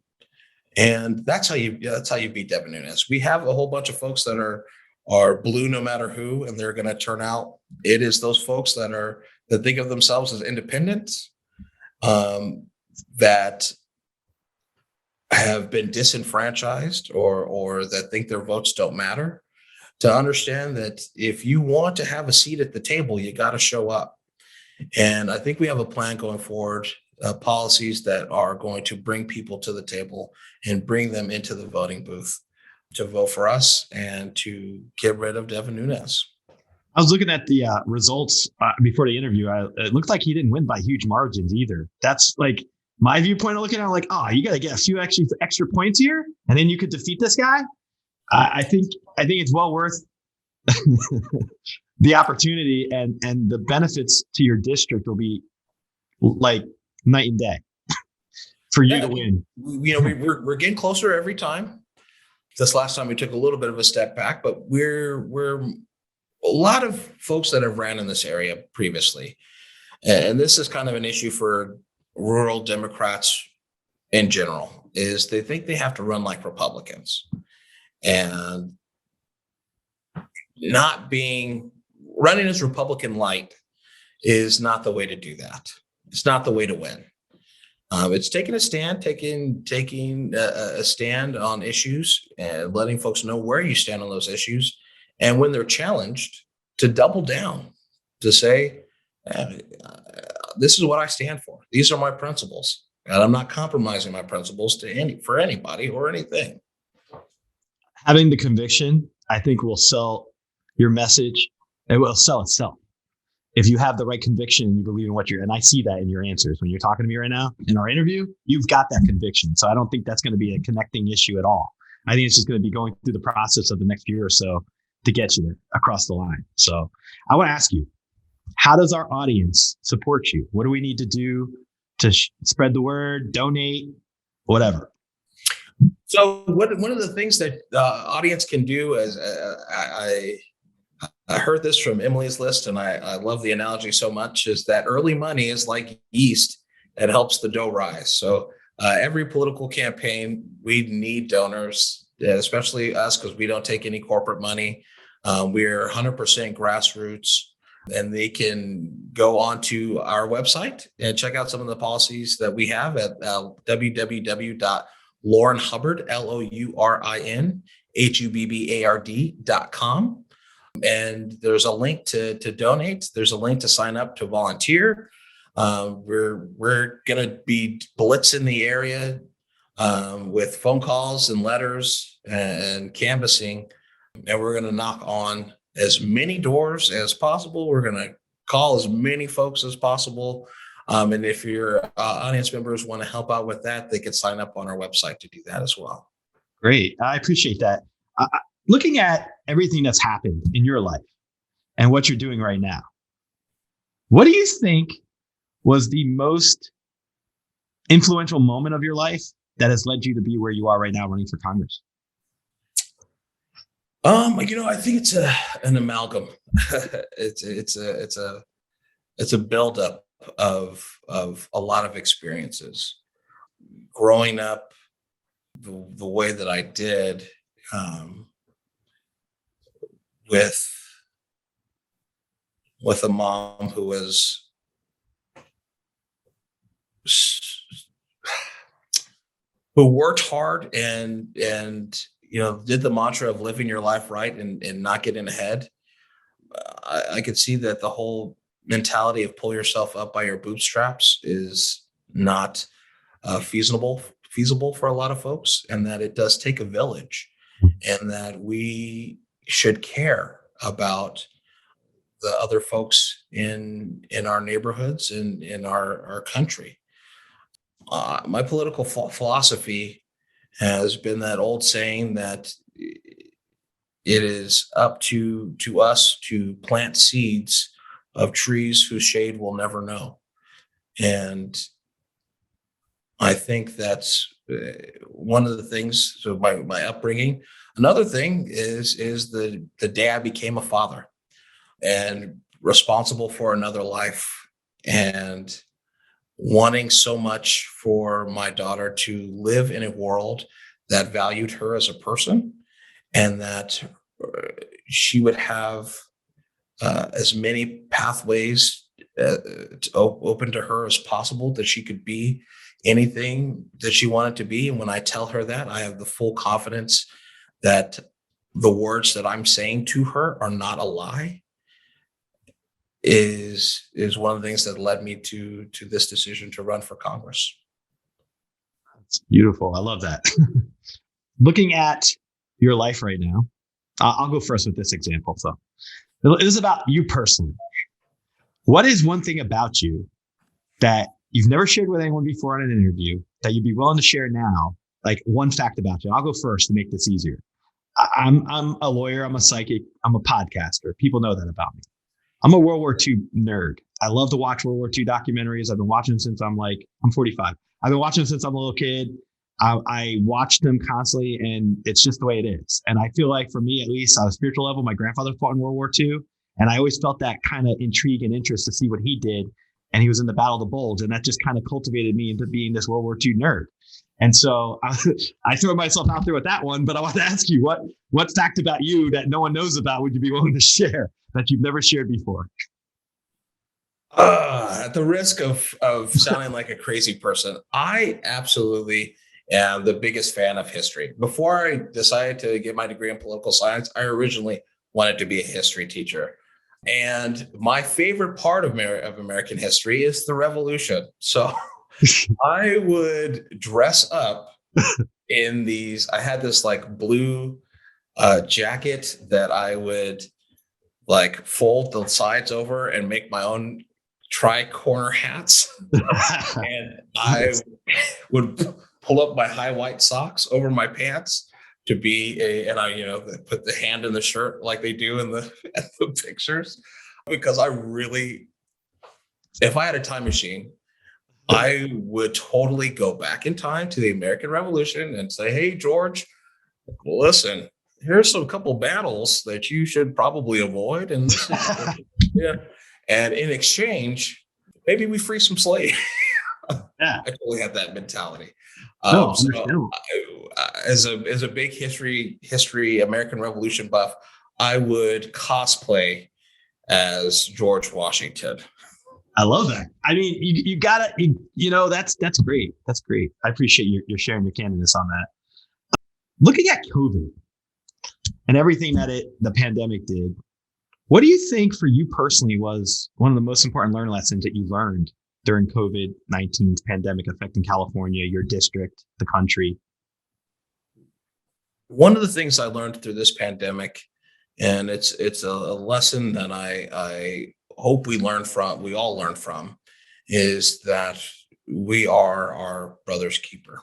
Speaker 3: And that's how you beat Devin Nunes. We have a whole bunch of folks that are blue no matter who, and they're going to turn out. It is those folks that think of themselves as independent, that have been disenfranchised or that think their votes don't matter, to understand that if you want to have a seat at the table, you got to show up. And I think we have a plan going forward, policies that are going to bring people to the table and bring them into the voting booth to vote for us and to get rid of Devin Nunes.
Speaker 2: I was looking at the results before the interview. It looked like he didn't win by huge margins either. That's like my viewpoint of looking at it, like, oh, you got to get a few extra points here, and then you could defeat this guy. I think it's well worth the opportunity, and the benefits to your district will be like night and day for you to win.
Speaker 3: We're getting closer every time. This last time we took a little bit of a step back, but we're a lot of folks that have ran in this area previously, and this is kind of an issue for rural Democrats in general, is they think they have to run like Republicans, and running as Republican light is not the way to do that. It's not the way to win. It's taking a stand, taking a stand on issues and letting folks know where you stand on those issues. And when they're challenged, to double down, to say, this is what I stand for. These are my principles. And I'm not compromising my principles for anybody or anything.
Speaker 2: Having the conviction, I think, will sell your message. It will sell itself. If you have the right conviction and you believe in and I see that in your answers when you're talking to me right now in our interview, you've got that conviction. So I don't think that's going to be a connecting issue at all. I think it's just going to be going through the process of the next year or so to get you there across the line. So I want to ask you, how does our audience support you? What do we need to do to spread the word, donate, whatever?
Speaker 3: So one of the things that the audience can do is I heard this from Emily's List, and I love the analogy so much, is that early money is like yeast that helps the dough rise. So every political campaign, we need donors, especially us, because we don't take any corporate money. We're 100% grassroots, and they can go onto our website and check out some of the policies that we have at www.lourinhubbard, LOURINHUBBARD.com. And there's a link to donate. There's a link to sign up to volunteer. We're going to be blitzing the area with phone calls and letters and canvassing. And we're going to knock on as many doors as possible. We're going to call as many folks as possible. And if your audience members want to help out with that, they can sign up on our website to do that as well.
Speaker 2: Great. I appreciate that. Looking at everything that's happened in your life and what you're doing right now, what do you think was the most influential moment of your life that has led you to be where you are right now running for Congress?
Speaker 3: I think it's an amalgam. it's a buildup of a lot of experiences. Growing up the way that I did, with a mom who worked hard and did the mantra of living your life right and not getting ahead. I could see that the whole mentality of pull yourself up by your bootstraps is not feasible for a lot of folks, and that it does take a village, and that we should care about the other folks in our neighborhoods and in our country. My political philosophy has been that old saying that it is up to us to plant seeds of trees whose shade we'll never know. And I think that's one of the things. So my upbringing. Another thing is the day I became a father and responsible for another life. And wanting so much for my daughter to live in a world that valued her as a person, and that she would have as many pathways open to her as possible, that she could be anything that she wanted to be. And when I tell her that, I have the full confidence that the words that I'm saying to her are not a lie, is one of the things that led me to this decision to run for Congress.
Speaker 2: It's beautiful. I love that. Looking at your life right now, I'll go first with this example. So it is about you personally. What is one thing about you that you've never shared with anyone before in an interview that you'd be willing to share now? Like one fact about you. I'll go first to make this easier. I'm a lawyer. I'm a psychic. I'm a podcaster. People know that about me. I'm a World War II nerd. I love to watch World War II documentaries. I've been watching them since I'm 45. I've been watching them since I'm a little kid. I watch them constantly, and it's just the way it is. And I feel like for me, at least on a spiritual level, my grandfather fought in World War II. And I always felt that kind of intrigue and interest to see what he did. And he was in the Battle of the Bulge. And that just kind of cultivated me into being this World War II nerd. And so I throw myself out there with that one. But I want to ask you, what fact about you that no one knows about would you be willing to share that you've never shared before?
Speaker 3: At the risk of sounding like a crazy person, I absolutely am the biggest fan of history. Before I decided to get my degree in political science, I originally wanted to be a history teacher. And my favorite part of American history is the Revolution. So I would dress up in these. I had this like blue jacket that I would like fold the sides over and make my own tri-corner hats. And I would pull up my high white socks over my pants to be and I, put the hand in the shirt like they do in the pictures, because if I had a time machine, I would totally go back in time to the American Revolution and say, hey, George, listen, here's some couple battles that you should probably avoid. And this is, yeah. And in exchange, maybe we free some slaves. Yeah. I totally have that mentality. As a big history American Revolution buff, I would cosplay as George Washington.
Speaker 2: I love that. I mean, you gotta, that's great. That's great. I appreciate your sharing your candidness on that. Looking at COVID and everything that the pandemic did, what do you think for you personally was one of the most important learning lessons that you learned during COVID-19's pandemic affecting California, your district, the country?
Speaker 3: One of the things I learned through this pandemic, and it's a lesson that I hope we all learn from, is that we are our brother's keeper.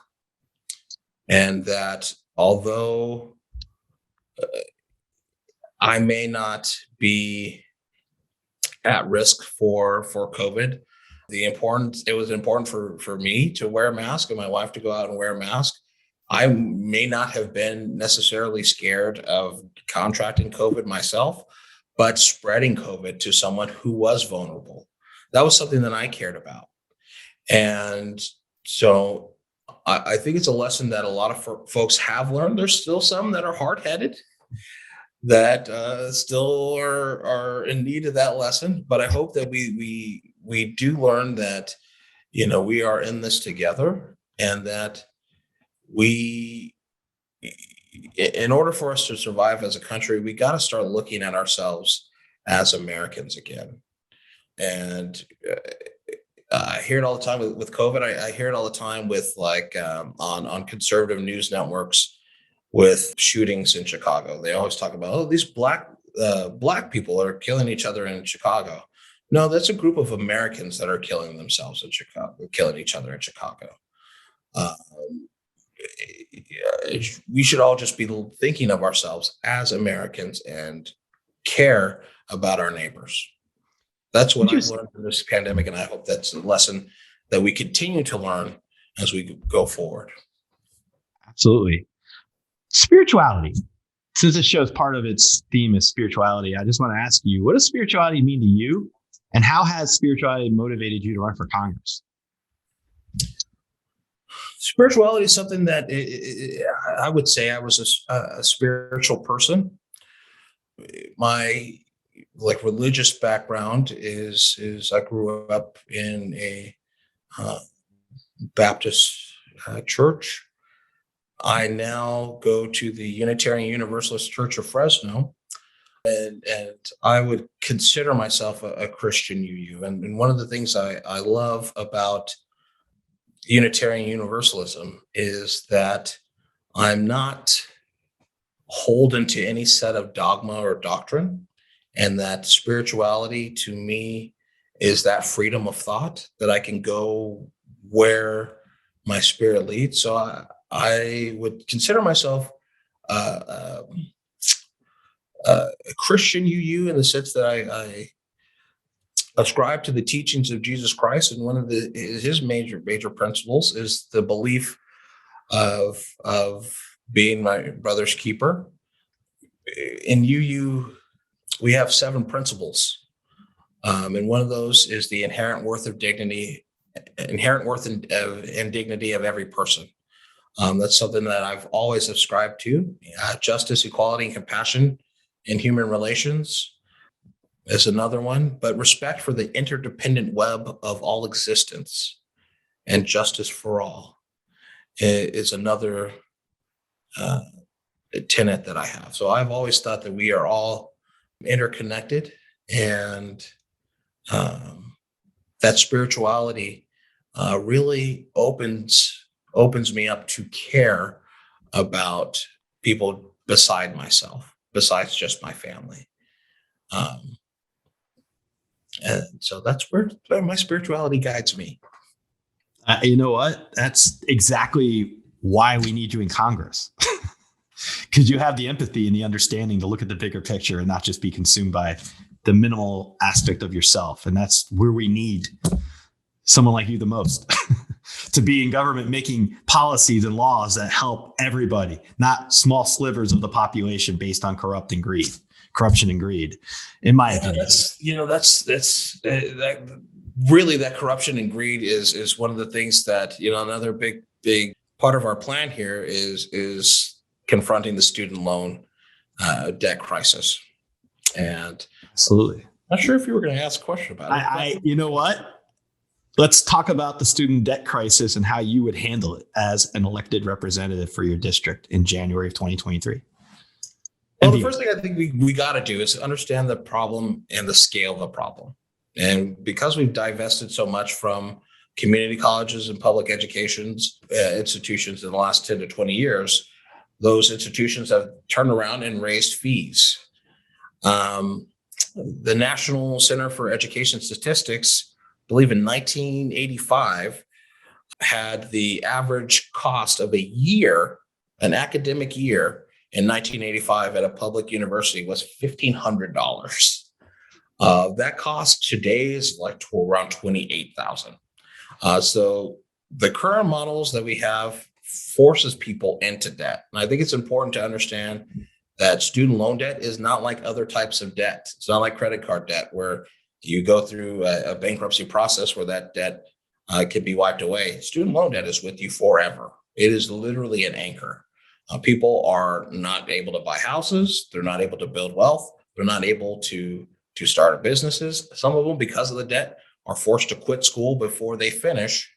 Speaker 3: And that although I may not be at risk for COVID, it was important for me to wear a mask and my wife to go out and wear a mask. I may not have been necessarily scared of contracting COVID myself, but spreading COVID to someone who was vulnerable. That was something that I cared about. And so I think it's a lesson that a lot of folks have learned. There's still some that are hard-headed that still are in need of that lesson. But I hope that we do learn that, we are in this together, and that in order for us to survive as a country, we got to start looking at ourselves as Americans again. And I hear it all the time with COVID. I hear it all the time with on conservative news networks with shootings in Chicago. They always talk about, these black people are killing each other in Chicago. No, that's a group of Americans that are killing themselves in Chicago, killing each other in Chicago. We should all just be thinking of ourselves as Americans and care about our neighbors. That's what I've learned from this pandemic, and I hope that's a lesson that we continue to learn as we go forward.
Speaker 2: Absolutely. Spirituality. Since this show's part of its theme is spirituality, I just want to ask you, what does spirituality mean to you, and how has spirituality motivated you to run for Congress?
Speaker 3: Spirituality is something that I would say I was a spiritual person. My religious background is I grew up in a uh, Baptist church. I now go to the Unitarian Universalist Church of Fresno, and I would consider myself a Christian UU. And one of the things I love about Unitarian Universalism is that I'm not holden to any set of dogma or doctrine, and that spirituality to me is that freedom of thought that I can go where my spirit leads. So I would consider myself uh, a Christian UU in the sense that I ascribe to the teachings of Jesus Christ, and one of his major principles is the belief of being my brother's keeper. In UU, we have 7 principles, and one of those is the inherent worth and dignity of every person. That's something that I've always subscribed to. Justice, equality, and compassion in human relations is another one, but respect for the interdependent web of all existence and justice for all is another tenet that I have. So I've always thought that we are all interconnected, and that spirituality really opens me up to care about people beside myself, besides just my family. And so that's where my spirituality guides me.
Speaker 2: You know what? That's exactly why we need you in Congress. Because you have the empathy and the understanding to look at the bigger picture and not just be consumed by the minimal aspect of yourself. And that's where we need someone like you the most. To be in government making policies and laws that help everybody, not small slivers of the population based on corruption and greed, in my opinion.
Speaker 3: That really, that corruption and greed is one of the things that, another big part of our plan here is confronting the student loan debt crisis. And
Speaker 2: absolutely,
Speaker 3: not sure if you were going to ask a question about it.
Speaker 2: You know what? Let's talk about the student debt crisis and how you would handle it as an elected representative for your district in January of 2023.
Speaker 3: Well, the first thing I think we got to do is understand the problem and the scale of the problem. And because we've divested so much from community colleges and public educations institutions in the last 10 to 20 years, those institutions have turned around and raised fees. The National Center for Education Statistics, I believe in 1985, had the average cost of an academic year in 1985 at a public university was $1,500. That cost today is around $28,000. So the current models that we have forces people into debt. And I think it's important to understand that student loan debt is not like other types of debt. It's not like credit card debt where you go through a bankruptcy process where that debt can be wiped away. Student loan debt is with you forever. It is literally an anchor. People are not able to buy houses. They're not able to build wealth. They're not able to start businesses. Some of them, because of the debt, are forced to quit school before they finish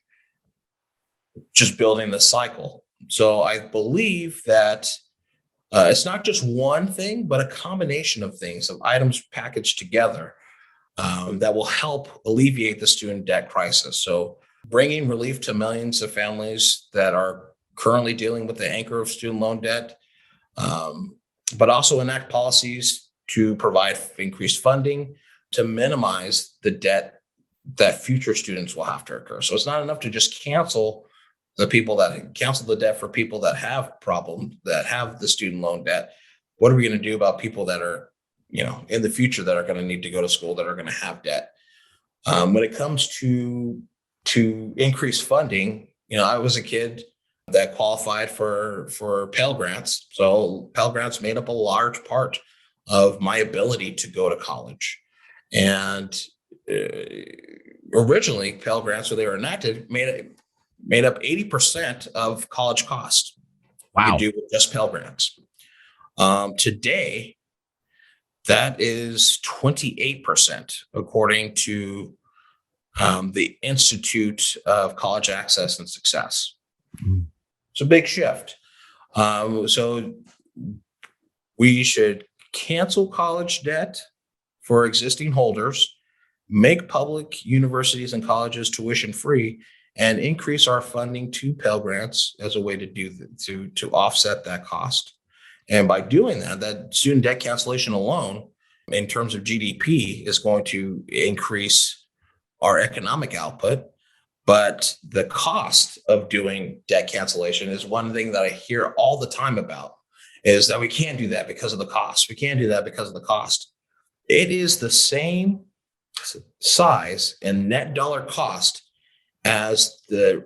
Speaker 3: just building the cycle. So I believe that it's not just one thing, but a combination of things, of items packaged together that will help alleviate the student debt crisis. So bringing relief to millions of families that are currently dealing with the anchor of student loan debt, but also enact policies to provide increased funding to minimize the debt that future students will have to incur. So it's not enough to just cancel the debt for people that have problems, that have the student loan debt. What are we going to do about people that are, in the future, that are going to need to go to school, that are going to have debt? When it comes to increased funding, I was a kid that qualified for Pell Grants. So Pell Grants made up a large part of my ability to go to college. And originally, Pell Grants, when they were enacted, made made up 80% of college costs.
Speaker 2: Wow.
Speaker 3: You could do with just Pell Grants. Today, that is 28%, according to the Institute of College Access and Success. Mm-hmm. It's a big shift. So we should cancel college debt for existing holders, make public universities and colleges tuition free, and increase our funding to Pell Grants as a way to offset that cost. And by doing that, that student debt cancellation alone, in terms of GDP, is going to increase our economic output. But the cost of doing debt cancellation is one thing that I hear all the time about, is that we can't do that because of the cost. We can't do that because of the cost. It is the same size and net dollar cost as the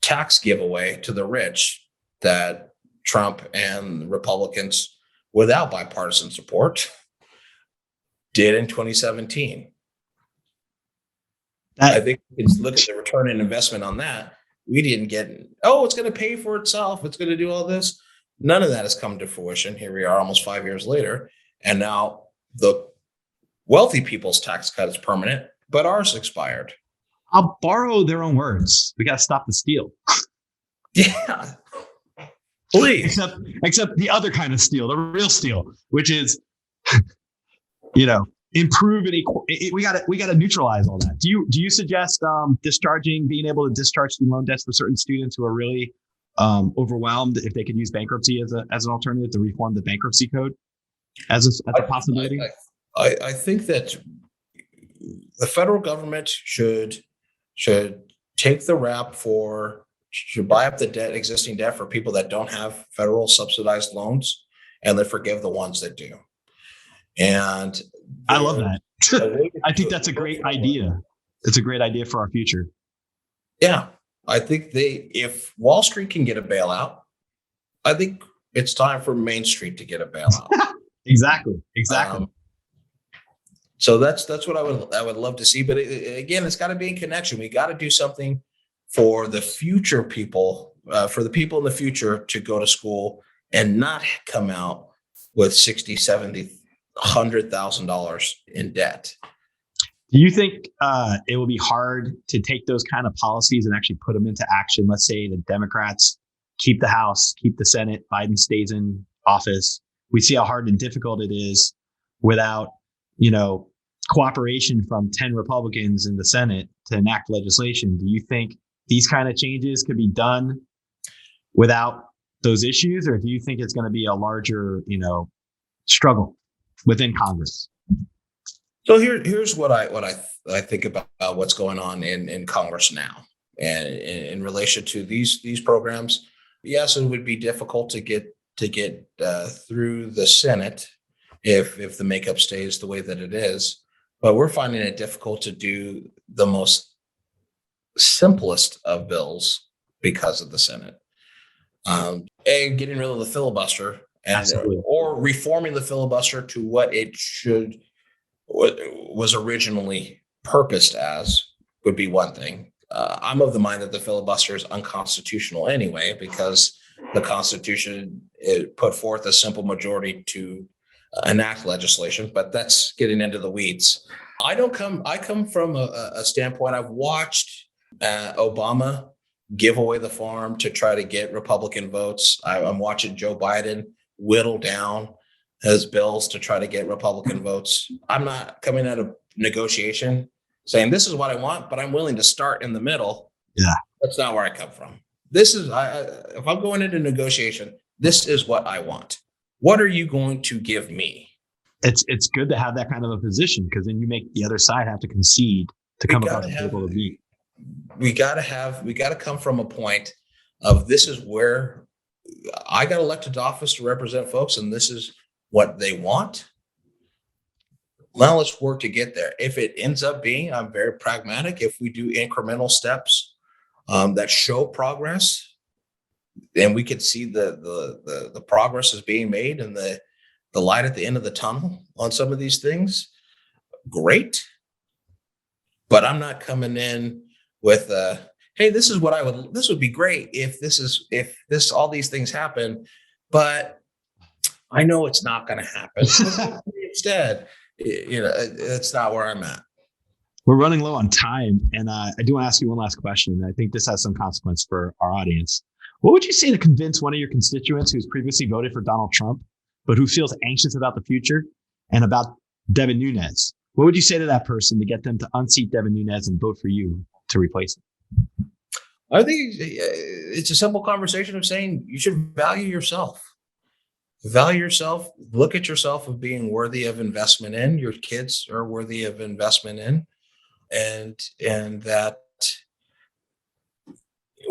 Speaker 3: tax giveaway to the rich that Trump and Republicans, without bipartisan support, did in 2017. I think we can look at the return on investment on that. We didn't get, it's going to pay for itself, it's going to do all this. None of that has come to fruition. Here we are almost 5 years later. And now the wealthy people's tax cut is permanent, but ours expired.
Speaker 2: I'll borrow their own words. We got to stop the steal.
Speaker 3: Yeah. Please.
Speaker 2: Except the other kind of steal, the real steal, which is, improve we got to neutralize all that. Do you suggest being able to discharge student loan debts for certain students who are really overwhelmed, if they could use bankruptcy as an alternative, to reform the bankruptcy code as a possibility?
Speaker 3: I think that the federal government should take the rap should buy up the existing debt for people that don't have federal subsidized loans, and then forgive the ones that do. And
Speaker 2: I love that. I think that's a great idea. It's a great idea for our future.
Speaker 3: Yeah. I think if Wall Street can get a bailout, I think it's time for Main Street to get a bailout.
Speaker 2: Exactly.
Speaker 3: So that's what I would love to see. But again, it's got to be in connection. We got to do something for the future people, for the people in the future to go to school and not come out with $60,000, $70,000, $100,000 in debt.
Speaker 2: Do you think it will be hard to take those kind of policies and actually put them into action? Let's say the Democrats keep the House, keep the Senate, Biden stays in office. We see how hard and difficult it is without, cooperation from 10 Republicans in the Senate to enact legislation. Do you think these kind of changes could be done without those issues? Or do you think it's going to be a larger, struggle within Congress?
Speaker 3: So here's what I think about what's going on in Congress now, and in relation to these programs. Yes, it would be difficult to get through the Senate if the makeup stays the way that it is, but we're finding it difficult to do the most simplest of bills because of the Senate. Getting rid of the filibuster or reforming the filibuster to what it was originally purposed as would be one thing. I'm of the mind that the filibuster is unconstitutional anyway, because the Constitution put forth a simple majority to enact legislation, but that's getting into the weeds. I come from a standpoint. I've watched Obama give away the farm to try to get Republican votes. I'm watching Joe Biden whittle down his bills to try to get Republican votes. I'm not coming out of negotiation saying this is what I want, but I'm willing to start in the middle.
Speaker 2: Yeah,
Speaker 3: that's not where I come from. This is if I'm going into negotiation, this is what I want. What are you going to give me?
Speaker 2: It's good to have that kind of a position, because then you make the other side have to concede to come across the table to meet.
Speaker 3: We got to come from a point of, this is where I got elected to office to represent folks, and this is what they want. Now let's work to get there. If it ends up being, I'm very pragmatic, if we do incremental steps that show progress, and we can see the progress is being made and the light at the end of the tunnel on some of these things, great. But I'm not coming in with hey, this would be great if all these things happen, but I know it's not going to happen. Instead, it's not where I'm at.
Speaker 2: We're running low on time, and I do want to ask you one last question. I think this has some consequence for our audience. What would you say to convince one of your constituents who's previously voted for Donald Trump, but who feels anxious about the future and about Devin Nunes? What would you say to that person to get them to unseat Devin Nunes and vote for you to replace him?
Speaker 3: I think it's a simple conversation of saying you should value yourself. Value yourself. Look at yourself of being worthy of investment in. Your kids are worthy of investment in. And that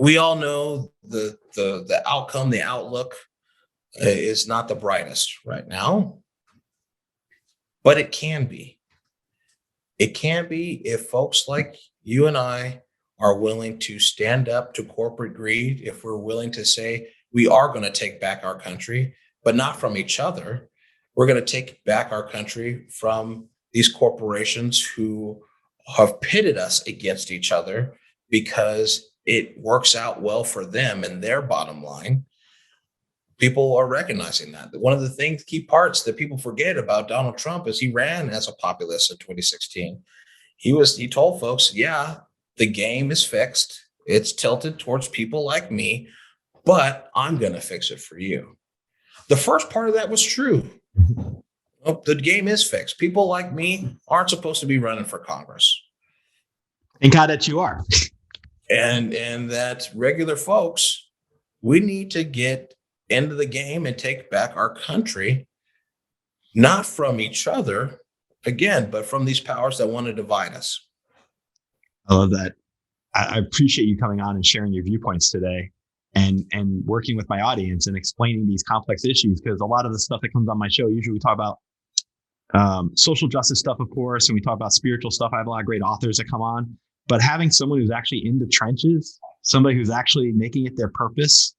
Speaker 3: we all know the outcome, the outlook is not the brightest right now, but it can be. It can be if folks like you and I are willing to stand up to corporate greed, if we're willing to say we are going to take back our country, but not from each other. We're going to take back our country from these corporations who have pitted us against each other because it works out well for them and their bottom line. People are recognizing that. One of the key parts that people forget about Donald Trump is he ran as a populist in 2016. He told folks, yeah, the game is fixed. It's tilted towards people like me, but I'm going to fix it for you. The first part of that was true. The game is fixed. People like me aren't supposed to be running for Congress.
Speaker 2: Thank God that you are.
Speaker 3: And that regular folks, we need to get into the game and take back our country, not from each other, again, but from these powers that want to divide us.
Speaker 2: I love that. I appreciate you coming on and sharing your viewpoints today and working with my audience and explaining these complex issues, because a lot of the stuff that comes on my show, usually we talk about social justice stuff, of course, and we talk about spiritual stuff. I have a lot of great authors that come on, but having someone who's actually in the trenches, somebody who's actually making it their purpose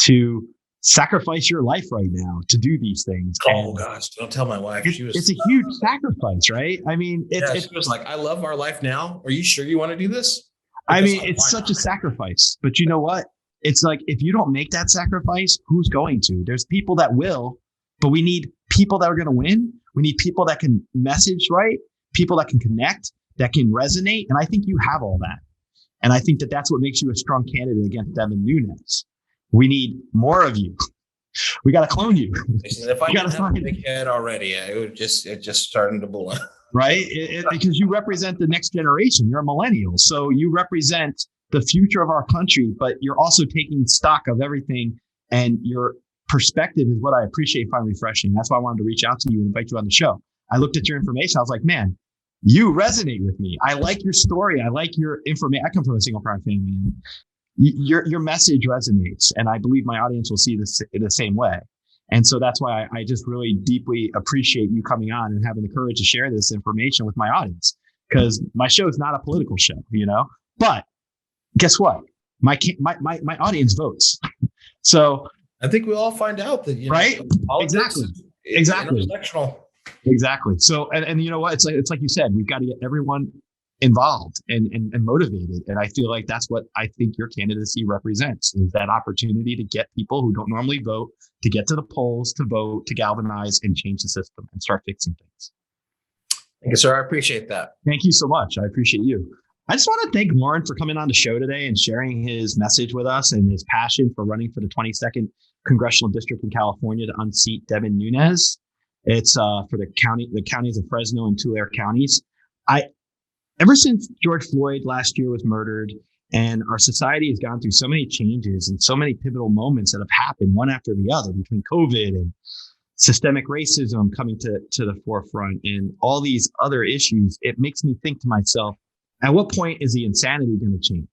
Speaker 2: to sacrifice your life right now to do these things.
Speaker 3: Oh gosh, don't tell my wife.
Speaker 2: It's a huge sacrifice, right? I mean,
Speaker 3: she was like, I love our life now. Are you sure you want to do this?
Speaker 2: Because it's such a sacrifice, but you know what? It's like, if you don't make that sacrifice, who's going to? There's people that will, but we need people that are going to win. We need people that can message right, people that can connect, that can resonate. And I think you have all that. And I think that that's what makes you a strong candidate against Devin Nunes. We need more of you. We got to clone you.
Speaker 3: If I didn't have a big head already, it just starting to blow.
Speaker 2: Right? Because you represent the next generation. You're a millennial. So you represent the future of our country, but you're also taking stock of everything. And your perspective is what I appreciate, find refreshing. That's why I wanted to reach out to you and invite you on the show. I looked at your information. I was like, man, you resonate with me. I like your story. I like your information. I come from a single parent family. And your message resonates, and I believe my audience will see this the same way. And so that's why I just really deeply appreciate you coming on and having the courage to share this information with my audience, because my show is not a political show, but guess what? My audience votes. So
Speaker 3: I think we all find out that,
Speaker 2: right? Exactly. Exactly. So, and you know what? It's like you said, we've got to get everyone involved and motivated. And I feel like that's what I think your candidacy represents, is that opportunity to get people who don't normally vote to get to the polls, to vote, to galvanize and change the system and start fixing things.
Speaker 3: Thank you, sir. I appreciate that.
Speaker 2: Thank you so much. I appreciate you. I just want to thank Lourin for coming on the show today and sharing his message with us and his passion for running for the 22nd Congressional District in California to unseat Devin Nunes. It's for the counties of Fresno and Tulare counties. Ever since George Floyd last year was murdered, and our society has gone through so many changes and so many pivotal moments that have happened one after the other, between COVID and systemic racism coming to the forefront and all these other issues, it makes me think to myself, at what point is the insanity going to change?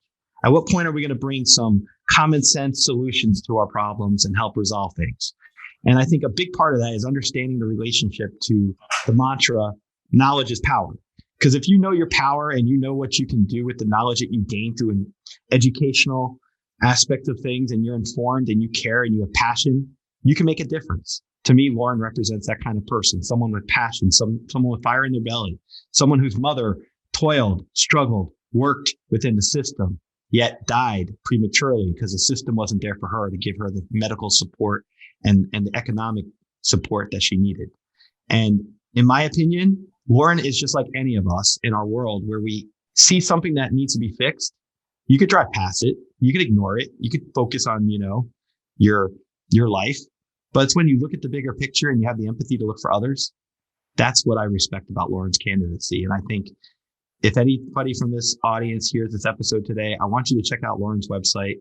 Speaker 2: At what point are we going to bring some common sense solutions to our problems and help resolve things? And I think a big part of that is understanding the relationship to the mantra, knowledge is power. Because if you know your power and you know what you can do with the knowledge that you gain through an educational aspect of things, and you're informed and you care and you have passion, you can make a difference. To me, Lourin represents that kind of person, someone with passion, someone with fire in their belly, someone whose mother toiled, struggled, worked within the system, yet died prematurely because the system wasn't there for her to give her the medical support and the economic support that she needed. And in my opinion, Lourin is just like any of us in our world where we see something that needs to be fixed. You could drive past it. You could ignore it. You could focus on, your life. But it's when you look at the bigger picture and you have the empathy to look for others. That's what I respect about Lourin's candidacy. And I think if anybody from this audience hears this episode today, I want you to check out Lourin's website,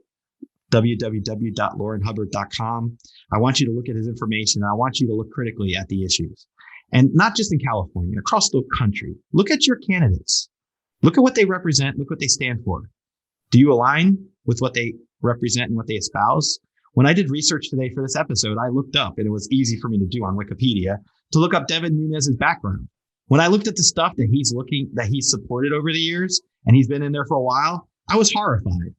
Speaker 2: www.lourinhubbard.com. I want you to look at his information. And I want you to look critically at the issues. And not just in California, across the country. Look at your candidates. Look at what they represent. Look what they stand for. Do you align with what they represent and what they espouse? When I did research today for this episode, I looked up, and it was easy for me to do on Wikipedia, to look up Devin Nunes' background. When I looked at the stuff that he's supported over the years, and he's been in there for a while, I was horrified.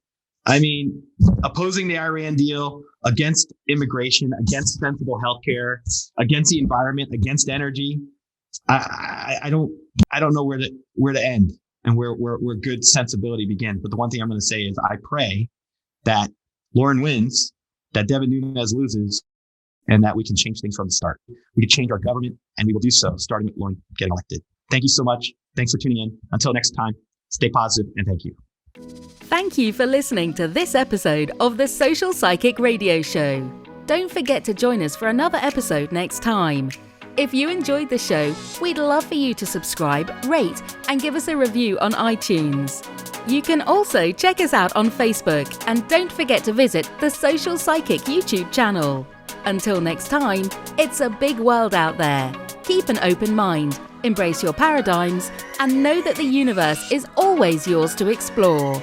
Speaker 2: I mean, opposing the Iran deal, against immigration, against sensible healthcare, against the environment, against energy. I don't know where to end and where good sensibility begins. But the one thing I'm going to say is I pray that Lourin wins, that Devin Nunes loses, and that we can change things from the start. We can change our government, and we will do so starting with Lourin getting elected. Thank you so much. Thanks for tuning in. Until next time, stay positive, and thank you.
Speaker 4: Thank you for listening to this episode of the Social Psychic Radio Show. Don't forget to join us for another episode next time. If you enjoyed the show, we'd love for you to subscribe, rate, and give us a review on iTunes. You can also check us out on Facebook, and don't forget to visit the Social Psychic YouTube channel. Until next time, it's a big world out there. Keep an open mind, embrace your paradigms, and know that the universe is always yours to explore.